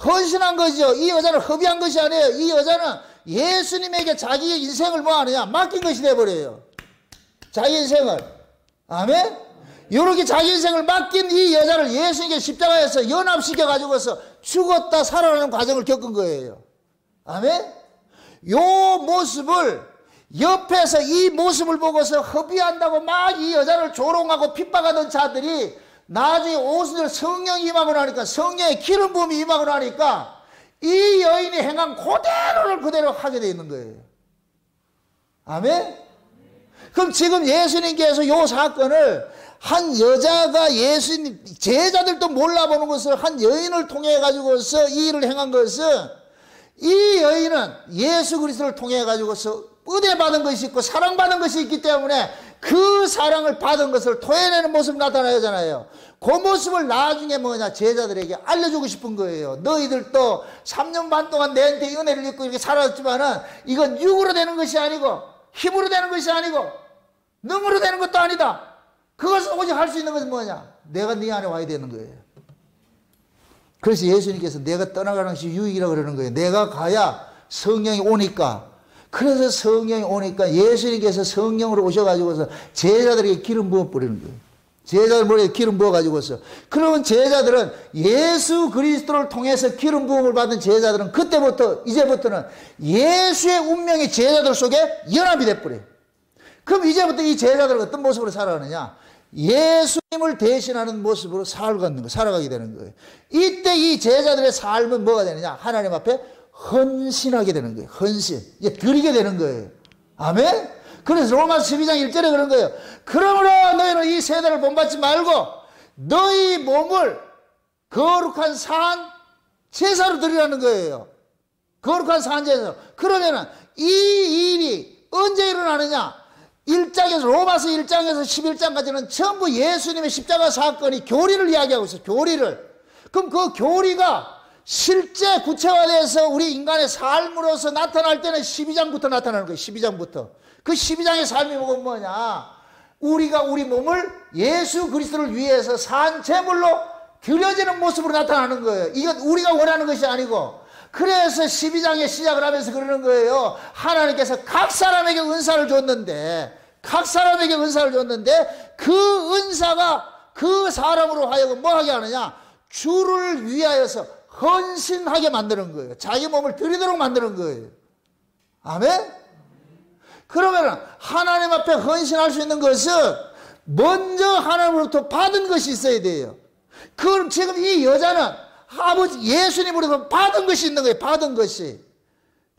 헌신한 거죠. 이 여자는 허비한 것이 아니에요. 이 여자는 예수님에게 자기의 인생을 뭐 하느냐? 맡긴 것이 되어버려요. 자기 인생을. 아멘? 이렇게 자기 인생을 맡긴 이 여자를 예수님께 십자가에서 연합시켜가지고서 죽었다 살아나는 과정을 겪은 거예요. 아멘? 요 모습을 옆에서 이 모습을 보고서 허비한다고 막 이 여자를 조롱하고 핍박하던 자들이 나중에 오순절 성령이 임하고 나니까, 성령의 기름 부음이 임하고 나니까 이 여인이 행한 그대로를 그대로 하게 되어 있는 거예요. 아멘? 그럼 지금 예수님께서 요 사건을 한 여자가 예수님, 제자들도 몰라보는 것을 한 여인을 통해 가지고서 이 일을 행한 것은, 이 여인은 예수 그리스도를 통해 가지고서 은혜받은 것이 있고 사랑받은 것이 있기 때문에 그 사랑을 받은 것을 토해내는 모습이 나타나잖아요. 그 모습을 나중에 뭐냐, 제자들에게 알려주고 싶은 거예요. 너희들도 3년 반 동안 내한테 은혜를 입고 이렇게 살았지만은 이건 육으로 되는 것이 아니고 힘으로 되는 것이 아니고 능으로 되는 것도 아니다. 그것을 오직 할 수 있는 것은 뭐냐, 내가 네 안에 와야 되는 거예요. 그래서 예수님께서 내가 떠나가는 것이 유익이라고 그러는 거예요. 내가 가야 성령이 오니까. 그래서 성령이 오니까 예수님께서 성령으로 오셔가지고서 제자들에게 기름 부어 뿌리는 거예요. 제자들 머리에 기름 부어가지고서. 그러면 제자들은 예수 그리스도를 통해서 기름 부음을 받은 제자들은 그때부터, 이제부터는 예수의 운명이 제자들 속에 연합이 돼버려요. 그럼 이제부터 이 제자들은 어떤 모습으로 살아가느냐? 예수님을 대신하는 모습으로 살아가게 되는 거예요. 이때 이 제자들의 삶은 뭐가 되느냐? 하나님 앞에 헌신하게 되는 거예요. 헌신. 이제 드리게 되는 거예요. 아멘? 그래서 로마서 12장 1절에 그런 거예요. 그러므로 너희는 이 세대를 본받지 말고 너희 몸을 거룩한 산 제사로 드리라는 거예요. 거룩한 산 제사. 그러면은 이 일이 언제 일어나느냐? 1장에서, 로마서 1장에서 11장까지는 전부 예수님의 십자가 사건이 교리를 이야기하고 있어요. 교리를. 그럼 그 교리가 실제 구체화돼서 우리 인간의 삶으로서 나타날 때는 12장부터 나타나는 거예요. 12장부터. 그 12장의 삶이 뭐냐? 우리가 우리 몸을 예수 그리스도를 위해서 산 제물로 드려지는 모습으로 나타나는 거예요. 이건 우리가 원하는 것이 아니고. 그래서 12장에 시작을 하면서 그러는 거예요. 하나님께서 각 사람에게 은사를 줬는데 그 은사가 그 사람으로 하여금 뭐 하게 하느냐? 주를 위하여서 헌신하게 만드는 거예요. 자기 몸을 드리도록 만드는 거예요. 아멘? 그러면 하나님 앞에 헌신할 수 있는 것은 먼저 하나님으로부터 받은 것이 있어야 돼요. 그럼 지금 이 여자는 아버지 예수님으로부터 받은 것이 있는 거예요. 받은 것이.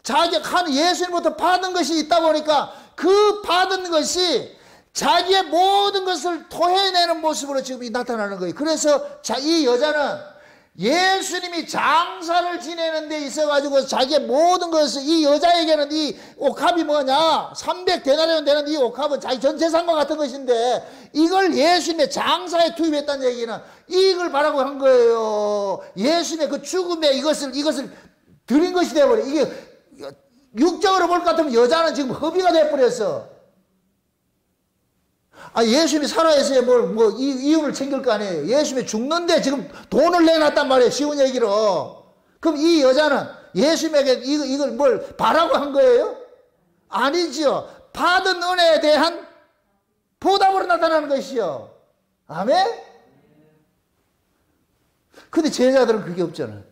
예수님으로부터 받은 것이 있다 보니까 그 받은 것이 자기의 모든 것을 토해내는 모습으로 지금 나타나는 거예요. 그래서 이 여자는 예수님이 장사를 지내는 데 있어가지고 자기의 모든 것을, 이 여자에게는 이 옥합이 뭐냐, 300데나리온 되는 이 옥합은 자기 전 재산과 같은 것인데 이걸 예수님의 장사에 투입했다는 얘기는 이익을 바라고 한 거예요. 예수님의 그 죽음에 이것을 드린 것이 되어버려. 이게 육적으로 볼 것 같으면 여자는 지금 허비가 되어버렸어. 예수님이 살아있어야 이윤을 챙길 거 아니에요. 예수님이 죽는데 지금 돈을 내놨단 말이에요. 쉬운 얘기로. 그럼 이 여자는 예수님에게 이걸 뭘 바라고 한 거예요? 아니지요. 받은 은혜에 대한 보답으로 나타나는 것이요. 아멘? 근데 제자들은 그게 없잖아요.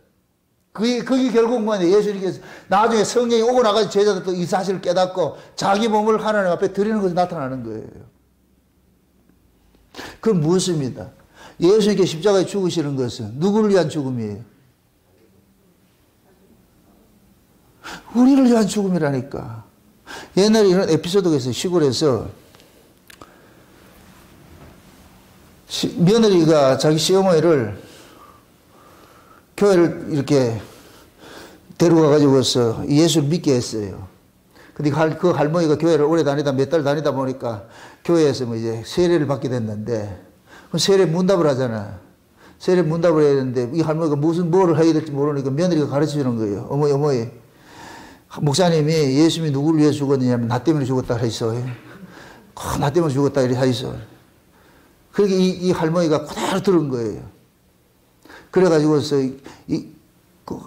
그게 결국 뭐냐. 예수님께서 나중에 성령이 오고 나가서 제자들도 이 사실을 깨닫고 자기 몸을 하나님 앞에 드리는 것이 나타나는 거예요. 그건 무엇입니다? 예수님께 십자가에 죽으시는 것은 누구를 위한 죽음이에요? 우리를 위한 죽음이라니까. 옛날에 이런 에피소드가 있어요. 시골에서 며느리가 자기 시어머니를 교회를 이렇게 데려가가지고서 예수를 믿게 했어요. 근데 그 할머니가 교회를 오래 몇 달 다니다 보니까 교회에서 이제 세례를 받게 됐는데, 세례 문답을 하잖아. 세례 문답을 해야 되는데, 이 할머니가 뭐를 해야 될지 모르니까 며느리가 가르쳐 주는 거예요. 어머니. 목사님이 예수님이 누구를 위해 죽었느냐면, 나 때문에 죽었다 하이소. 나 때문에 죽었다 이래 하이소. 그렇게 이 할머니가 그대로 들은 거예요. 그래가지고서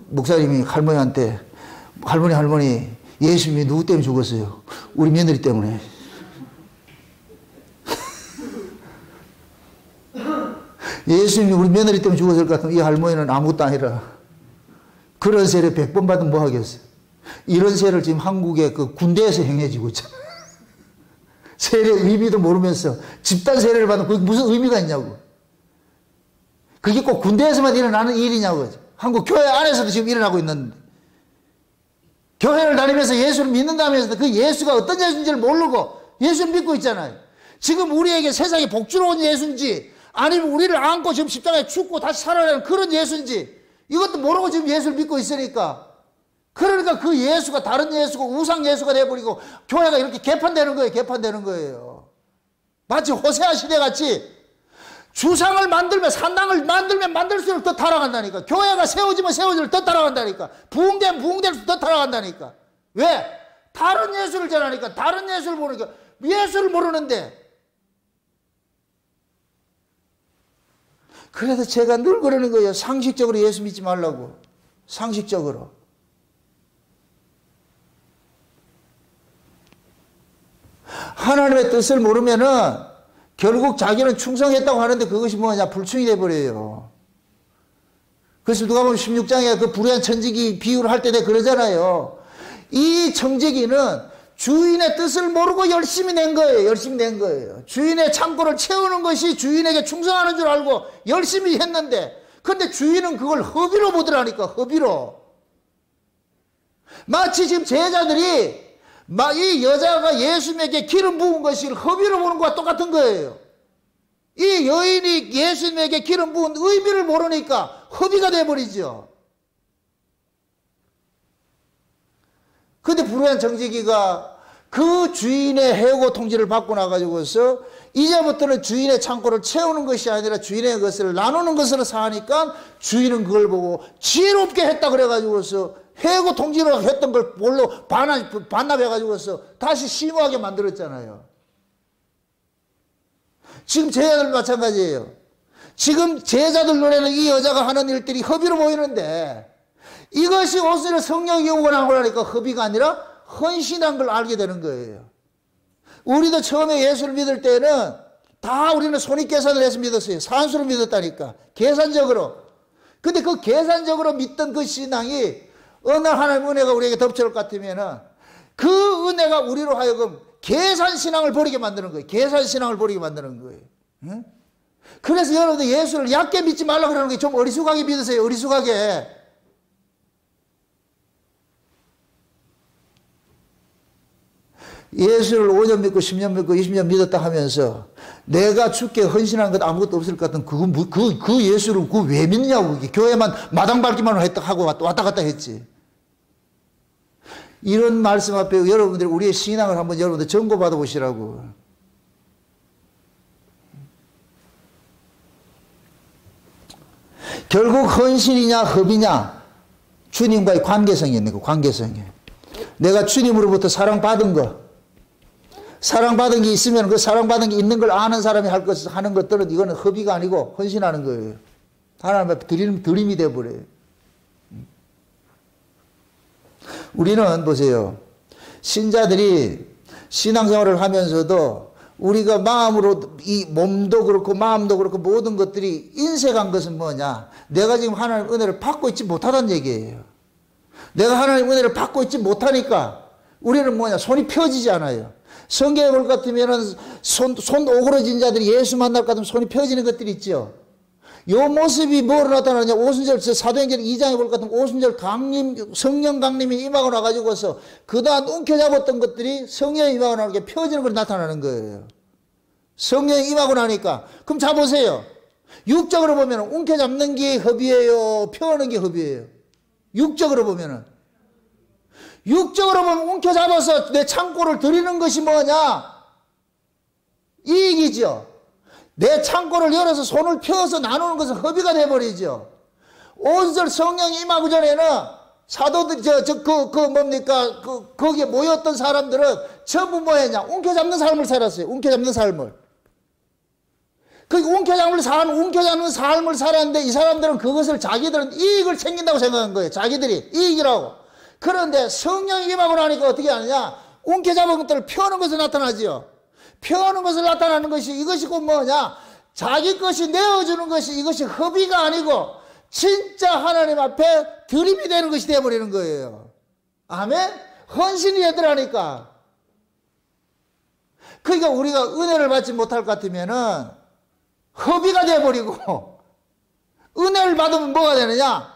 목사님이 할머니한테, 할머니, 예수님이 누구 때문에 죽었어요? 우리 며느리 때문에. 예수님이 우리 며느리 때문에 죽었을 것 같으면 이 할머니는 아무것도 아니라 그런 세례 100번 받으면 뭐 하겠어요? 이런 세례를 지금 한국의 그 군대에서 행해지고 있잖아요. 세례 의미도 모르면서 집단 세례를 받으면 그게 무슨 의미가 있냐고. 그게 꼭 군대에서만 일어나는 일이냐고. 한국 교회 안에서도 지금 일어나고 있는데. 교회를 다니면서 예수를 믿는다면서도 그 예수가 어떤 예수인지를 모르고 예수를 믿고 있잖아요. 지금 우리에게 세상에 복주러 온 예수인지 아니면 우리를 안고 지금 십자가에 죽고 다시 살아나는 그런 예수인지 이것도 모르고 지금 예수를 믿고 있으니까, 그러니까 그 예수가 다른 예수고 우상 예수가 돼버리고 교회가 이렇게 개판되는 거예요. 개판되는 거예요. 마치 호세아 시대 같이 주상을 만들면, 산당을 만들면 만들수록 더 타락한다니까. 교회가 세워지면 세워질수록 더 타락한다니까. 부흥되면 부흥될수록 더 타락한다니까. 왜? 다른 예수를 전하니까. 다른 예수를 모르니까. 예수를 모르는데. 그래서 제가 늘 그러는 거예요. 상식적으로 예수 믿지 말라고. 상식적으로. 하나님의 뜻을 모르면은 결국 자기는 충성했다고 하는데 그것이 뭐냐? 불충이 돼버려요. 그래서 누가 보면 16장에 그 불의한 청지기 비유를 할 때 내가 그러잖아요. 이 청지기는 주인의 뜻을 모르고 열심히 낸 거예요. 열심히 낸 거예요. 주인의 창고를 채우는 것이 주인에게 충성하는 줄 알고 열심히 했는데, 근데 주인은 그걸 허비로 보더라니까. 허비로. 마치 지금 제자들이 이 여자가 예수님에게 기름 부은 것이 허비로 보는 것과 똑같은 거예요. 이 여인이 예수님에게 기름 부은 의미를 모르니까 허비가 돼버리죠. 근데 불의한 정직이가 그 주인의 해고 통지를 받고 나가지고서 이제부터는 주인의 창고를 채우는 것이 아니라 주인의 것을 나누는 것으로 사니까 주인은 그걸 보고 지혜롭게 했다 그래가지고서 해고 통지를 했던 걸 뭘로 반납해가지고서 다시 심오하게 만들었잖아요. 지금 제자들 마찬가지예요. 지금 제자들 눈에는 이 여자가 하는 일들이 허비로 보이는데 이것이 오히려 성령이 오고 나니까 허비가 아니라 헌신한 걸 알게 되는 거예요. 우리도 처음에 예수를 믿을 때는 다 우리는 손익계산을 해서 믿었어요. 산수로 믿었다니까. 계산적으로. 근데 그 계산적으로 믿던 그 신앙이 어느 하나님의 은혜가 우리에게 덮쳐올 것 같으면은 그 은혜가 우리로 하여금 계산신앙을 버리게 만드는 거예요. 계산신앙을 버리게 만드는 거예요. 응? 그래서 여러분들 예수를 얕게 믿지 말라고 그러는 게 좀 어리숙하게 믿으세요. 어리숙하게. 예수를 5년 믿고 10년 믿고 20년 믿었다 하면서 내가 주께 헌신한 것 아무것도 없을 것 같은 그 예수를 왜 믿냐고. 교회만 마당 밟기만 하고 왔다 갔다 했지. 이런 말씀 앞에 여러분들이 우리의 신앙을 한번 여러분들 점검 받아보시라고. 결국 헌신이냐 허비냐 주님과의 관계성이 있는 거. 관계성이. 내가 주님으로부터 사랑받은 거, 사랑받은 게 있으면 그 사랑받은 게 있는 걸 아는 사람이 하는 것들은 이거는 허비가 아니고 헌신하는 거예요. 하나님 앞에 드림이 되어버려요. 우리는 보세요. 신자들이 신앙생활을 하면서도 우리가 마음으로 이 몸도 그렇고 마음도 그렇고 모든 것들이 인색한 것은 뭐냐? 내가 지금 하나님 은혜를 받고 있지 못하다는 얘기예요. 내가 하나님 은혜를 받고 있지 못하니까 우리는 뭐냐? 손이 펴지지 않아요. 성경에 볼 것 같으면은 손 오그러진 자들이 예수 만날 것 같으면 손이 펴지는 것들이 있죠. 요 모습이 뭐로 나타나냐? 오순절, 사도행전 2장에 볼 것 같으면 오순절 성령 강림이 임하고 나가지고서 그동안 움켜잡았던 것들이 성령이 임하고 나게 펴지는 걸 나타나는 거예요. 성령이 임하고 나니까. 그럼 자 보세요. 육적으로 보면 움켜잡는 게 허비예요? 펴는 게 허비예요? 육적으로 보면은. 육적으로 보면 움켜잡아서 내 창고를 드리는 것이 뭐냐? 이익이죠. 내 창고를 열어서 손을 펴서 나누는 것은 허비가 돼버리죠. 오순절 성령이 임하기 전에는 사도들, 거기에 모였던 사람들은 전부 뭐 했냐? 움켜잡는 삶을 살았어요. 움켜잡는 삶을. 움켜잡는 삶을 살았는데 이 사람들은 그것을 자기들은 이익을 챙긴다고 생각한 거예요. 자기들이 이익이라고. 그런데 성령이 임하고 나니까 어떻게 하느냐? 움켜잡은 것들을 펴는 것을 나타나지요. 펴는 것을 나타나는 것이 이것이 곧 뭐냐? 자기 것이 내어주는 것이 이것이 허비가 아니고 진짜 하나님 앞에 드림이 되는 것이 되어버리는 거예요. 아멘? 헌신이 되더라니까. 그러니까 우리가 은혜를 받지 못할 것 같으면은 허비가 되어버리고 은혜를 받으면 뭐가 되느냐?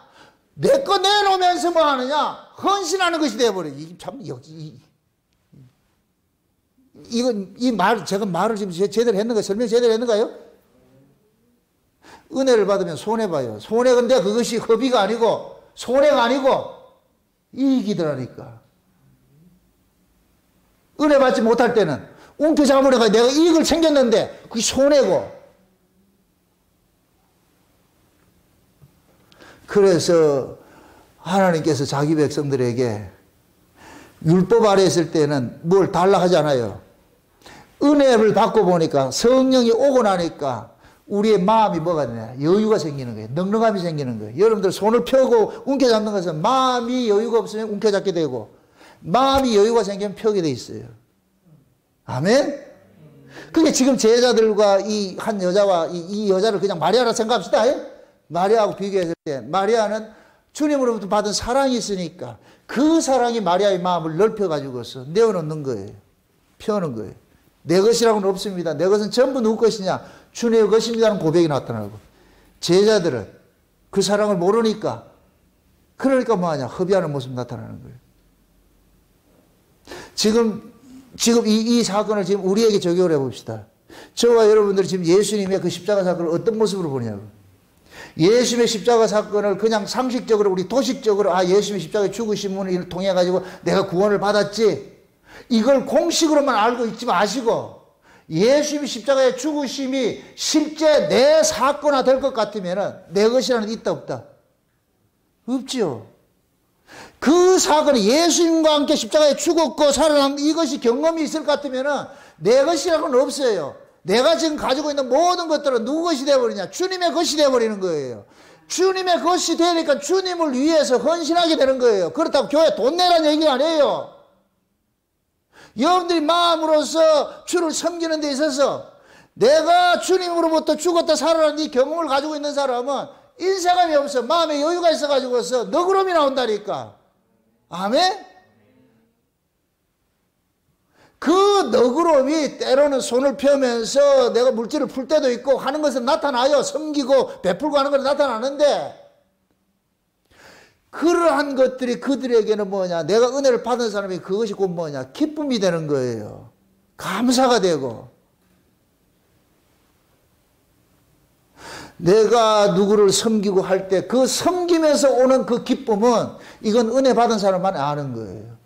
내 거 내놓으면서 뭐 하느냐? 헌신하는 것이 되어버려요. 이게 참, 제가 말을 지금 제대로 했는가, 설명 제대로 했는가요? 은혜를 받으면 손해봐요. 손해인데 그것이 허비가 아니고, 손해가 아니고, 이익이더라니까. 은혜 받지 못할 때는, 움켜잡으려고 내가 이익을 챙겼는데, 그게 손해고. 그래서, 하나님께서 자기 백성들에게, 율법 아래 있을 때는 뭘 달라 하잖아요. 은혜를 받고 보니까 성령이 오고 나니까 우리의 마음이 뭐가 되냐? 여유가 생기는 거예요. 넉넉함이 생기는 거예요. 여러분들 손을 펴고 움켜잡는 것은 마음이 여유가 없으면 움켜잡게 되고 마음이 여유가 생기면 펴게 돼 있어요. 아멘? 그게 지금 제자들과 이 한 여자와 이 여자를 그냥 마리아라 생각합시다. 마리아하고 비교했을 때 마리아는 주님으로부터 받은 사랑이 있으니까 그 사랑이 마리아의 마음을 넓혀가지고서 내어놓는 거예요. 펴는 거예요. 내 것이라고는 없습니다. 내 것은 전부 누구 것이냐? 주님의 것입니다라는 고백이 나타나고 제자들은 그 사랑을 모르니까 그러니까 뭐하냐? 허비하는 모습이 나타나는 거예요. 지금 이 사건을 지금 우리에게 적용을 해봅시다. 저와 여러분들이 지금 예수님의 그 십자가 사건을 어떤 모습으로 보냐고. 예수님의 십자가 사건을 그냥 상식적으로 우리 도식적으로 예수님의 십자가의 죽으심을 통해 가지고 내가 구원을 받았지 이걸 공식으로만 알고 있지 마시고 예수님의 십자가의 죽으심이 실제 내 사건화 될 것 같으면 내 것이라는 게 있다 없다? 없지요. 그 사건이 예수님과 함께 십자가에 죽었고 살아난 이것이 경험이 있을 것 같으면 내 것이라고는 없어요. 내가 지금 가지고 있는 모든 것들은 누구 것이 되어버리냐? 주님의 것이 되어버리는 거예요. 주님의 것이 되니까 주님을 위해서 헌신하게 되는 거예요. 그렇다고 교회 돈 내라는 얘기 아니에요. 여러분들이 마음으로서 주를 섬기는 데 있어서 내가 주님으로부터 죽었다 살아난 이 경험을 가지고 있는 사람은 인색함이 없어. 마음에 여유가 있어가지고서 너그러움이 나온다니까. 아멘? 그 너그러움이 때로는 손을 펴면서 내가 물질을 풀 때도 있고 하는 것은 나타나요. 섬기고 베풀고 하는 것은 나타나는데 그러한 것들이 그들에게는 뭐냐? 내가 은혜를 받은 사람이 그것이 곧 뭐냐? 기쁨이 되는 거예요. 감사가 되고 내가 누구를 섬기고 할 때 그 섬기면서 오는 그 기쁨은 이건 은혜 받은 사람만 아는 거예요.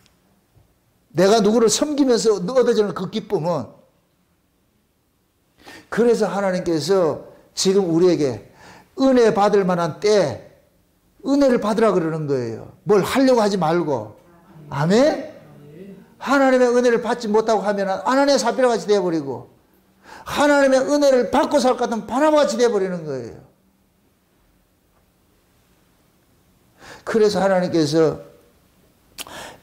내가 누구를 섬기면서 얻어지는 그 기쁨은 그래서 하나님께서 지금 우리에게 은혜 받을 만한 때 은혜를 받으라 그러는 거예요. 뭘 하려고 하지 말고. 아멘? 하나님의 은혜를 받지 못하고 하면 아나니아 사피라 같이 되어버리고 하나님의 은혜를 받고 살 것 같으면 바나바 같이 되어버리는 거예요. 그래서 하나님께서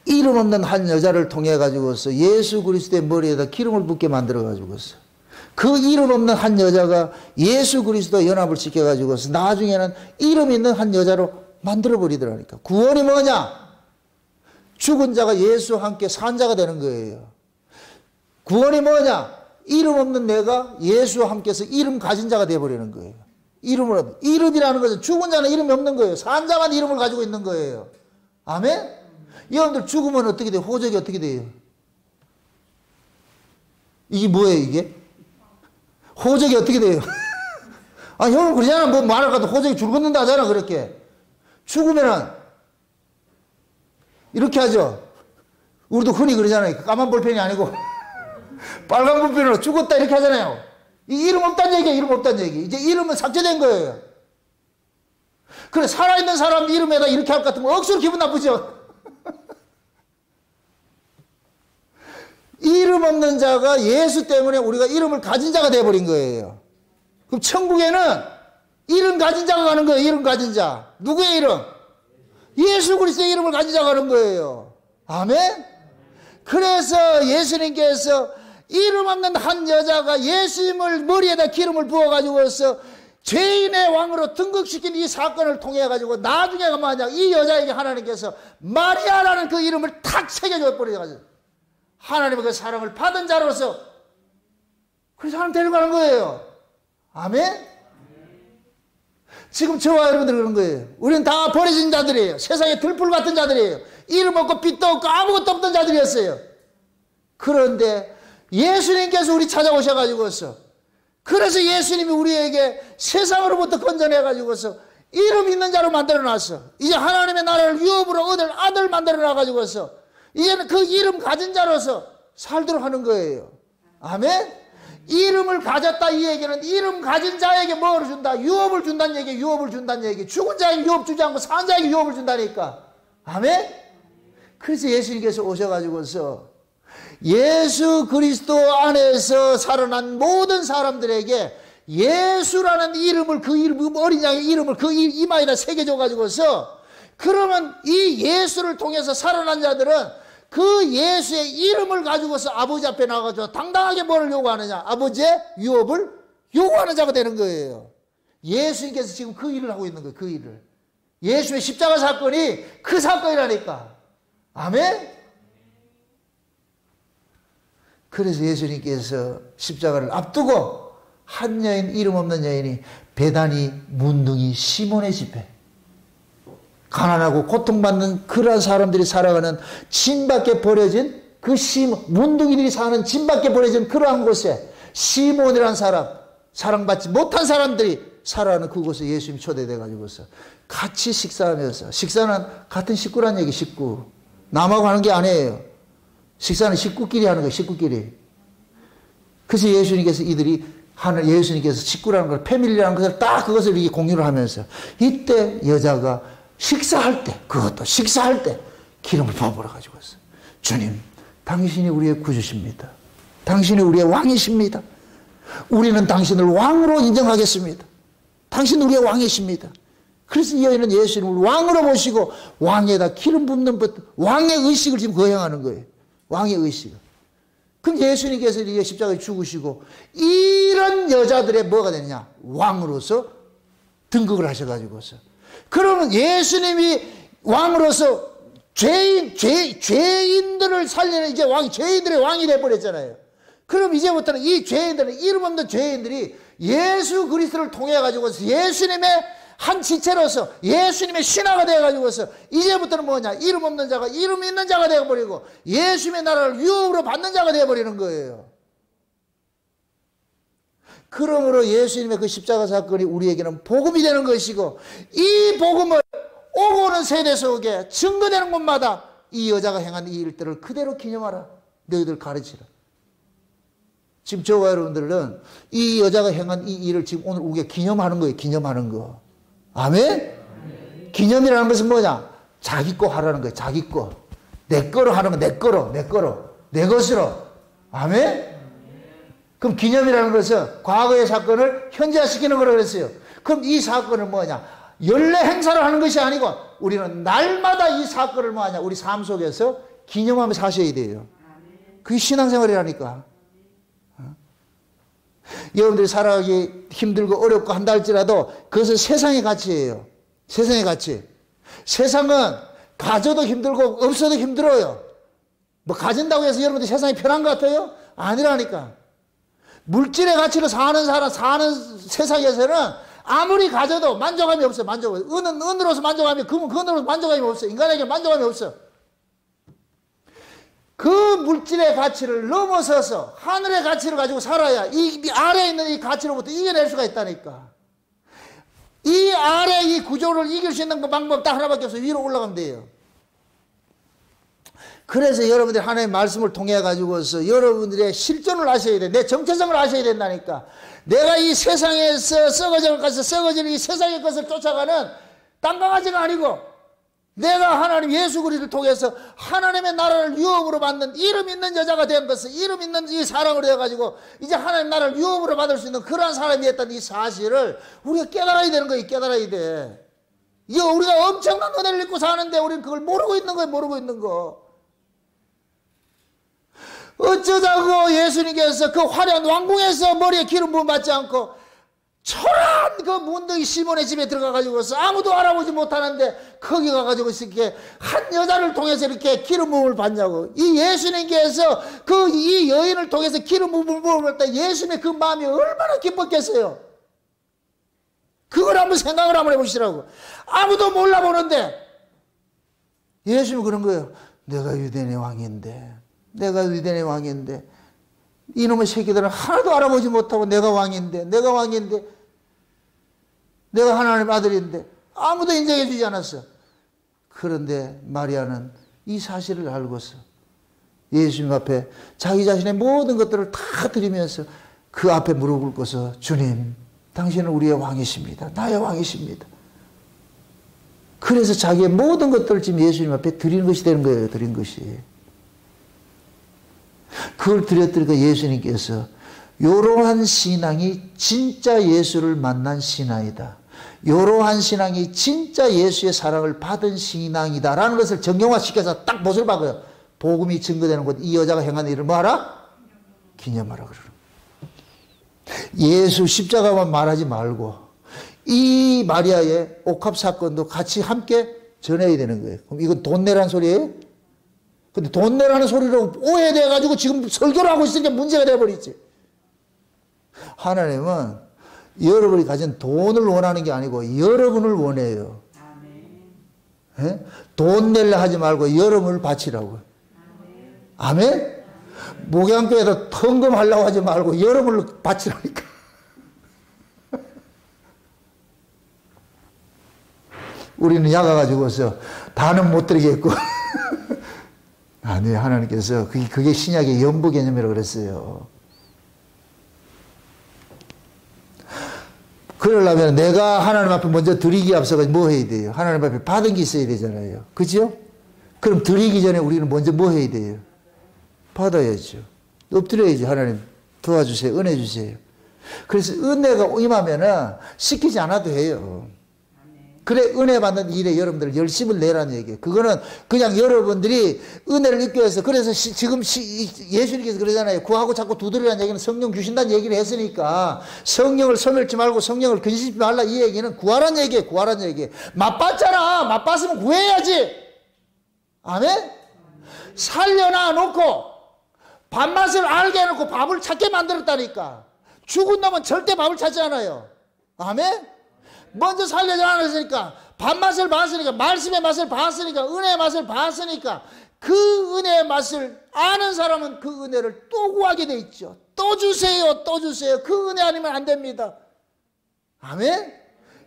이름 없는 한 여자를 통해 가지고서 예수 그리스도의 머리에다 기름을 붓게 만들어 가지고서 그 이름 없는 한 여자가 예수 그리스도와 연합을 시켜 가지고서 나중에는 이름 있는 한 여자로 만들어 버리더라니까. 구원이 뭐냐? 죽은 자가 예수와 함께 산 자가 되는 거예요. 구원이 뭐냐? 이름 없는 내가 예수와 함께서 이름 가진 자가 되어 버리는 거예요. 이름이라는 것은 죽은 자는 이름이 없는 거예요. 산 자만 이름을 가지고 있는 거예요. 아멘? 여러분들 죽으면 어떻게 돼요? 호적이 어떻게 돼요? 이게 뭐예요, 이게? 호적이 어떻게 돼요? 형은 그러잖아. 뭐 말을 가도 호적이 줄 긋는다 하잖아, 그렇게. 죽으면은, 이렇게 하죠. 우리도 흔히 그러잖아요. 까만 볼펜이 아니고, 빨간 볼펜으로 죽었다, 이렇게 하잖아요. 이 이름 없다는 얘기야, 이름 없다는 얘기. 이제 이름은 삭제된 거예요. 그래, 살아있는 사람 이름에다 이렇게 할 것 같으면 억수로 기분 나쁘죠? 이름 없는 자가 예수 때문에 우리가 이름을 가진 자가 되어버린 거예요. 그럼 천국에는 이름 가진 자가 가는 거예요. 이름 가진 자. 누구의 이름? 예수 그리스도의 이름을 가진 자가 가는 거예요. 아멘? 그래서 예수님께서 이름 없는 한 여자가 예수님을 머리에다 기름을 부어가지고서 죄인의 왕으로 등극시킨 이 사건을 통해가지고 나중에 만약 이 여자에게 하나님께서 마리아라는 그 이름을 탁 새겨줘 버려가지고 하나님의 그 사랑을 받은 자로서 그 사람 데려가는 거예요. 아멘? 지금 저와 여러분들 그런 거예요. 우리는 다 버려진 자들이에요. 세상에 들풀 같은 자들이에요. 이름 없고 빛도 없고 아무것도 없던 자들이었어요. 그런데 예수님께서 우리 찾아오셔가지고서, 그래서 예수님이 우리에게 세상으로부터 건져내가지고서 이름 있는 자로 만들어놨어. 이제 하나님의 나라를 유업으로 얻을 아들 만들어놔가지고서 이제는 그 이름 가진 자로서 살도록 하는 거예요. 아멘? 이름을 가졌다 이 얘기는 이름 가진 자에게 뭐를 준다? 유업을 준다는 얘기, 유업을 준다는 얘기. 죽은 자에게 유업 주지 않고 산 자에게 유업을 준다니까. 아멘? 그래서 예수님께서 오셔가지고서 예수 그리스도 안에서 살아난 모든 사람들에게 예수라는 이름을, 그 이름, 어린 양의 이름을 그 이마에다 새겨줘가지고서, 그러면 이 예수를 통해서 살아난 자들은 그 예수의 이름을 가지고서 아버지 앞에 나가서 당당하게 뭐를 요구하느냐? 아버지의 유업을 요구하는 자가 되는 거예요. 예수님께서 지금 그 일을 하고 있는 거예요. 그 일을. 예수의 십자가 사건이 그 사건이라니까. 아멘? 그래서 예수님께서 십자가를 앞두고 한 여인, 이름 없는 여인이 베다니 문둥이 시몬의 집에, 가난하고 고통받는 그러한 사람들이 살아가는 진 밖에 버려진 그 문둥이들이 사는 진 밖에 버려진 그러한 곳에 시몬이라는 사람, 사랑받지 못한 사람들이 살아가는 그곳에 예수님이 초대돼 가지고서 같이 식사하면서, 식사는 같은 식구란 얘기, 식구. 남하고 하는 게 아니에요. 식사는 식구끼리 하는 거예요, 식구끼리. 그래서 예수님께서 예수님께서 식구라는 걸, 패밀리라는 것을 딱 그것을 이렇게 공유를 하면서, 이때 여자가 식사할 때, 그것도 식사할 때 기름을 부어버려 가지고 있어요. 주님, 당신이 우리의 구주십니다. 당신이 우리의 왕이십니다. 우리는 당신을 왕으로 인정하겠습니다. 당신은 우리의 왕이십니다. 그래서 이 여인은 예수님을 왕으로 모시고 왕에다 기름 붓는 왕의 의식을 지금 거행하는 거예요. 왕의 의식을. 그럼 예수님께서 이게 십자가에 죽으시고 이런 여자들의 뭐가 되느냐? 왕으로서 등극을 하셔가지고서. 그러면 예수님이 왕으로서 죄인들을 살리는 이제 죄인들의 왕이 되어버렸잖아요. 그럼 이제부터는 이 죄인들은, 이름 없는 죄인들이 예수 그리스도를 통해 가지고서 예수님의 한 지체로서 예수님의 신하가 되어가지고서 이제부터는 뭐냐? 이름 없는 자가 이름 있는 자가 되어버리고 예수님의 나라를 유업으로 받는 자가 되어버리는 거예요. 그러므로 예수님의 그 십자가 사건이 우리에게는 복음이 되는 것이고, 이 복음을 오고 오는 세대 속에 증거되는 곳마다 이 여자가 행한 이 일들을 그대로 기념하라. 너희들 가르치라. 지금 저와 여러분들은 이 여자가 행한 이 일을 지금 오늘 우리가 기념하는 거예요. 기념하는 거. 아멘? 기념이라는 것은 뭐냐? 자기 거 하라는 거예요. 자기 거. 내 거로 하는 거. 내 거로. 내 것으로. 아멘? 그럼 기념이라는 것은 과거의 사건을 현재화시키는 거라고 그랬어요. 그럼 이 사건은 뭐냐? 연례 행사를 하는 것이 아니고 우리는 날마다 이 사건을 뭐하냐? 우리 삶 속에서 기념하며 사셔야 돼요. 그게 신앙생활이라니까. 여러분들이 살아가기 힘들고 어렵고 한다 할지라도 그것은 세상의 가치예요. 세상의 가치. 세상은 가져도 힘들고 없어도 힘들어요. 뭐 가진다고 해서 여러분들 세상이 편한 것 같아요? 아니라니까. 물질의 가치로 사는 세상에서는 아무리 가져도 만족감이 없어요. 은으로서 만족감이, 금으로서 만족감이 없어요. 인간에게 만족감이 없어. 그 물질의 가치를 넘어서서 하늘의 가치를 가지고 살아야 이 아래에 있는 이 가치로부터 이겨낼 수가 있다니까. 이 아래 이 구조를 이길 수 있는 방법 딱 하나밖에 없어요. 위로 올라가면 돼요. 그래서 여러분들이 하나님의 말씀을 통해 가지고서 여러분들의 실존을 아셔야 돼. 내 정체성을 아셔야 된다니까. 내가 이 세상에서 썩어지는 이 세상의 것을 쫓아가는 땅강아지가 아니고, 내가 하나님 예수 그리스도를 통해서 하나님의 나라를 유업으로 받는 이름 있는 여자가 된 것을, 이름 있는 이 사람으로 해가지고 이제 하나님 나라를 유업으로 받을 수 있는 그러한 사람이 됐다는 이 사실을 우리가 깨달아야 되는 거예요. 깨달아야 돼. 이거 우리가 엄청난 은혜를 입고 사는데 우리는 그걸 모르고 있는 거예요. 모르고 있는 거. 어쩌자고 예수님께서 그 화려한 왕궁에서 머리에 기름 부음 받지 않고 초라한 그 문둥이 시몬의 집에 들어가가지고서 아무도 알아보지 못하는데 거기 가가지고 이렇게 한 여자를 통해서 이렇게 기름 부음을 받냐고. 이 예수님께서 이 여인을 통해서 기름 부음을 받을 때 예수님의 그 마음이 얼마나 기뻤겠어요. 그걸 한번 생각을 한번 해보시라고. 아무도 몰라보는데 예수님은 그런 거예요. 내가 유대인의 왕인데 이놈의 새끼들은 하나도 알아보지 못하고 내가 왕인데, 내가 왕인데, 내가 하나님의 아들인데 아무도 인정해 주지 않았어. 그런데 마리아는 이 사실을 알고서 예수님 앞에 자기 자신의 모든 것들을 다 드리면서 그 앞에 무릎을 꿇고서 주님, 당신은 우리의 왕이십니다. 나의 왕이십니다. 그래서 자기의 모든 것들을 지금 예수님 앞에 드리는 것이 되는 거예요. 드린 것이. 그걸 드렸더니까 예수님께서 이러한 신앙이 진짜 예수를 만난 신앙이다. 이러한 신앙이 진짜 예수의 사랑을 받은 신앙이다 라는 것을 정형화시켜서 딱 못을 박아요. 복음이 증거되는 곳, 이 여자가 행한 일을 뭐하라? 기념하라 그러는 거예요. 예수 십자가만 말하지 말고 이 마리아의 옥합 사건도 같이 함께 전해야 되는 거예요. 그럼 이건 돈 내라는 소리예요? 근데 돈 내라는 소리로 오해돼가지고 지금 설교를 하고 있으니까 문제가 돼버리지. 하나님은 여러분이 가진 돈을 원하는 게 아니고 여러분을 원해요. 예? 돈 내려 하지 말고 여러분을 바치라고. 아멘? 목양교회에서 헌금하려고 하지 말고 여러분을 바치라니까. 우리는 약아가지고서 다는 못 드리겠고. 아니, 하나님께서 그게 신약의 연부 개념이라고 그랬어요. 그러려면 내가 하나님 앞에 먼저 드리기 앞서서 뭐 해야 돼요? 하나님 앞에 받은 게 있어야 되잖아요. 그죠? 그럼 드리기 전에 우리는 먼저 뭐 해야 돼요? 받아야죠. 엎드려야죠. 하나님 도와주세요. 은혜 주세요. 그래서 은혜가 임하면은 시키지 않아도 해요. 그래, 은혜 받는 일에 여러분들 열심을 내라는 얘기예요. 그거는 그냥 여러분들이 은혜를 입기 위해서. 그래서 지금 예수님께서 그러잖아요. 구하고 자꾸 두드리라는 얘기는 성령 주신다는 얘기를 했으니까 성령을 소멸치 말고 성령을 근심하지 말라, 이 얘기는 구하라는 얘기예요. 구하라는 얘기예요. 맛봤잖아. 맛봤으면 구해야지. 아멘? 살려놔 놓고 밥맛을 알게 해놓고 밥을 찾게 만들었다니까. 죽은 놈은 절대 밥을 찾지 않아요. 아멘? 먼저 살려져 않았으니까, 밥맛을 봤으니까, 말씀의 맛을 봤으니까, 은혜의 맛을 봤으니까, 그 은혜의 맛을 아는 사람은 그 은혜를 또 구하게 돼 있죠. 또 주세요, 또 주세요. 그 은혜 아니면 안 됩니다. 아멘?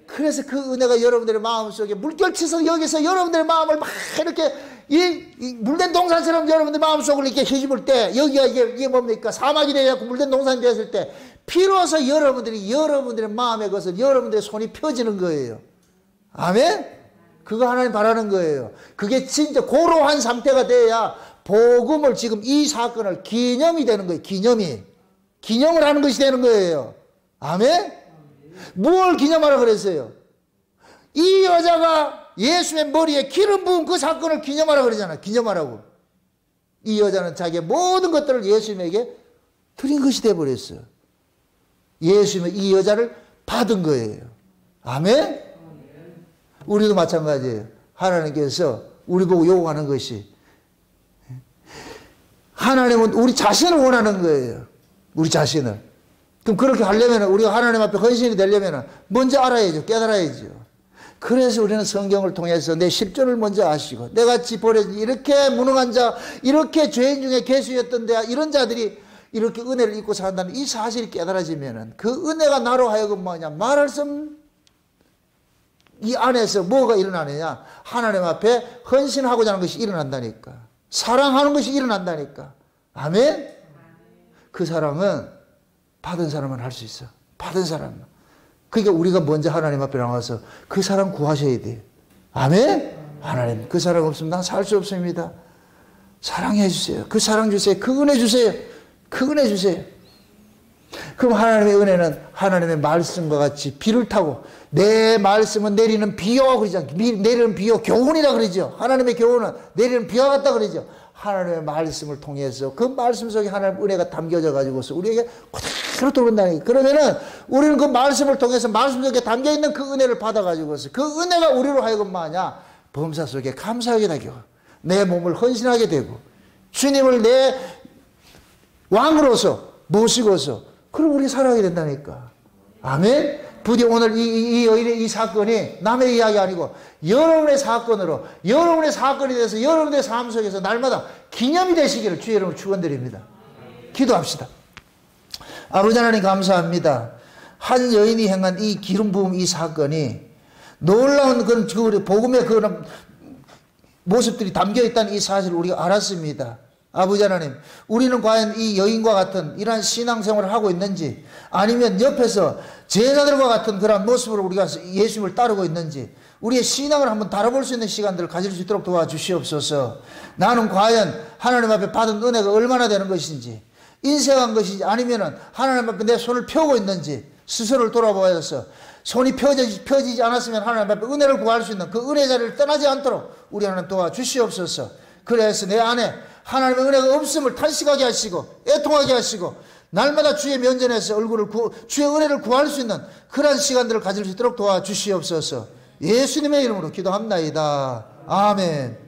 그래서 그 은혜가 여러분들의 마음속에 물결치서 여기서 여러분들의 마음을 막 이렇게 이 물된 동산처럼 여러분들 마음속을 이렇게 휘집을 때, 여기가 이게 뭡니까? 사막이 되어갖고 물된 동산이 되었을 때 비로소 여러분들의 마음의 것을 여러분들의 손이 펴지는 거예요. 아멘? 그거 하나님 바라는 거예요. 그게 진짜 고로한 상태가 돼야 복음을, 지금 이 사건을 기념이 되는 거예요. 기념을 하는 것이 되는 거예요. 아멘? 뭘 기념하라 그랬어요? 이 여자가 예수의 머리에 기름 부은 그 사건을 기념하라 그러잖아요. 기념하라고. 이 여자는 자기의 모든 것들을 예수님에게 드린 것이 되어버렸어요. 예수님은 이 여자를 받은 거예요. 아멘? 우리도 마찬가지예요. 하나님께서 우리 보고 요구하는 것이, 하나님은 우리 자신을 원하는 거예요. 우리 자신을. 그럼 그렇게 하려면, 우리가 하나님 앞에 헌신이 되려면 먼저 알아야죠. 깨달아야죠. 그래서 우리는 성경을 통해서 내 실존을 먼저 아시고, 내같이 버려진 이렇게 무능한 자, 이렇게 죄인 중에 괴수였던 데 이런 자들이 이렇게 은혜를 입고 산다는 이 사실이 깨달아지면은 그 은혜가 나로 하여금 뭐냐, 말할 수 없는 이 안에서 뭐가 일어나느냐, 하나님 앞에 헌신하고자 하는 것이 일어난다니까. 사랑하는 것이 일어난다니까. 아멘? 그 사랑은 받은 사람은 할 수 있어. 받은 사람은. 그러니까 우리가 먼저 하나님 앞에 나와서 그 사람 구하셔야 돼요. 아멘? 하나님, 그 사랑 없으면 난 살 수 없습니다. 사랑해 주세요. 그 사랑 주세요. 그 은혜 주세요. 그 은혜 주세요. 그럼 하나님의 은혜는 하나님의 말씀과 같이 비를 타고, 내 말씀은 내리는 비와 그러죠. 내리는 비와 교훈이라 그러죠. 하나님의 교훈은 내리는 비와 같다 그러죠. 하나님의 말씀을 통해서 그 말씀 속에 하나님의 은혜가 담겨져 가지고서 우리에게 그대로 들어온다니. 그러면은 우리는 그 말씀을 통해서 말씀 속에 담겨 있는 그 은혜를 받아 가지고서 그 은혜가 우리로 하여금 뭐냐, 범사 속에 감사하게 되고 내 몸을 헌신하게 되고 주님을 내 왕으로서 모시고서 그럼 우리 살아가게 된다니까. 아멘? 부디 오늘 이 사건이 남의 이야기 아니고 여러분의 사건으로, 여러분의 사건이 돼서 여러분의 삶 속에서 날마다 기념이 되시기를 주의 이름으로 축원드립니다. 기도합시다. 아버지 하나님 감사합니다. 한 여인이 행한 이 기름 부음 이 사건이 놀라운 그런 복음의 그런 모습들이 담겨 있다는 이 사실을 우리가 알았습니다. 아버지 하나님, 우리는 과연 이 여인과 같은 이러한 신앙생활을 하고 있는지, 아니면 옆에서 제자들과 같은 그런 모습으로 우리가 예수님을 따르고 있는지, 우리의 신앙을 한번 다뤄볼 수 있는 시간들을 가질 수 있도록 도와주시옵소서. 나는 과연 하나님 앞에 받은 은혜가 얼마나 되는 것인지, 인색한 것인지, 아니면은 하나님 앞에 내 손을 펴고 있는지 스스로를 돌아보아서 손이 펴지지 않았으면 하나님 앞에 은혜를 구할 수 있는 그 은혜 자리를 떠나지 않도록 우리 하나님 도와주시옵소서. 그래서 내 안에 하나님의 은혜가 없음을 탄식하게 하시고 애통하게 하시고 날마다 주의 면전에서 주의 은혜를 구할 수 있는 그런 시간들을 가질 수 있도록 도와주시옵소서. 예수님의 이름으로 기도합나이다. 아멘.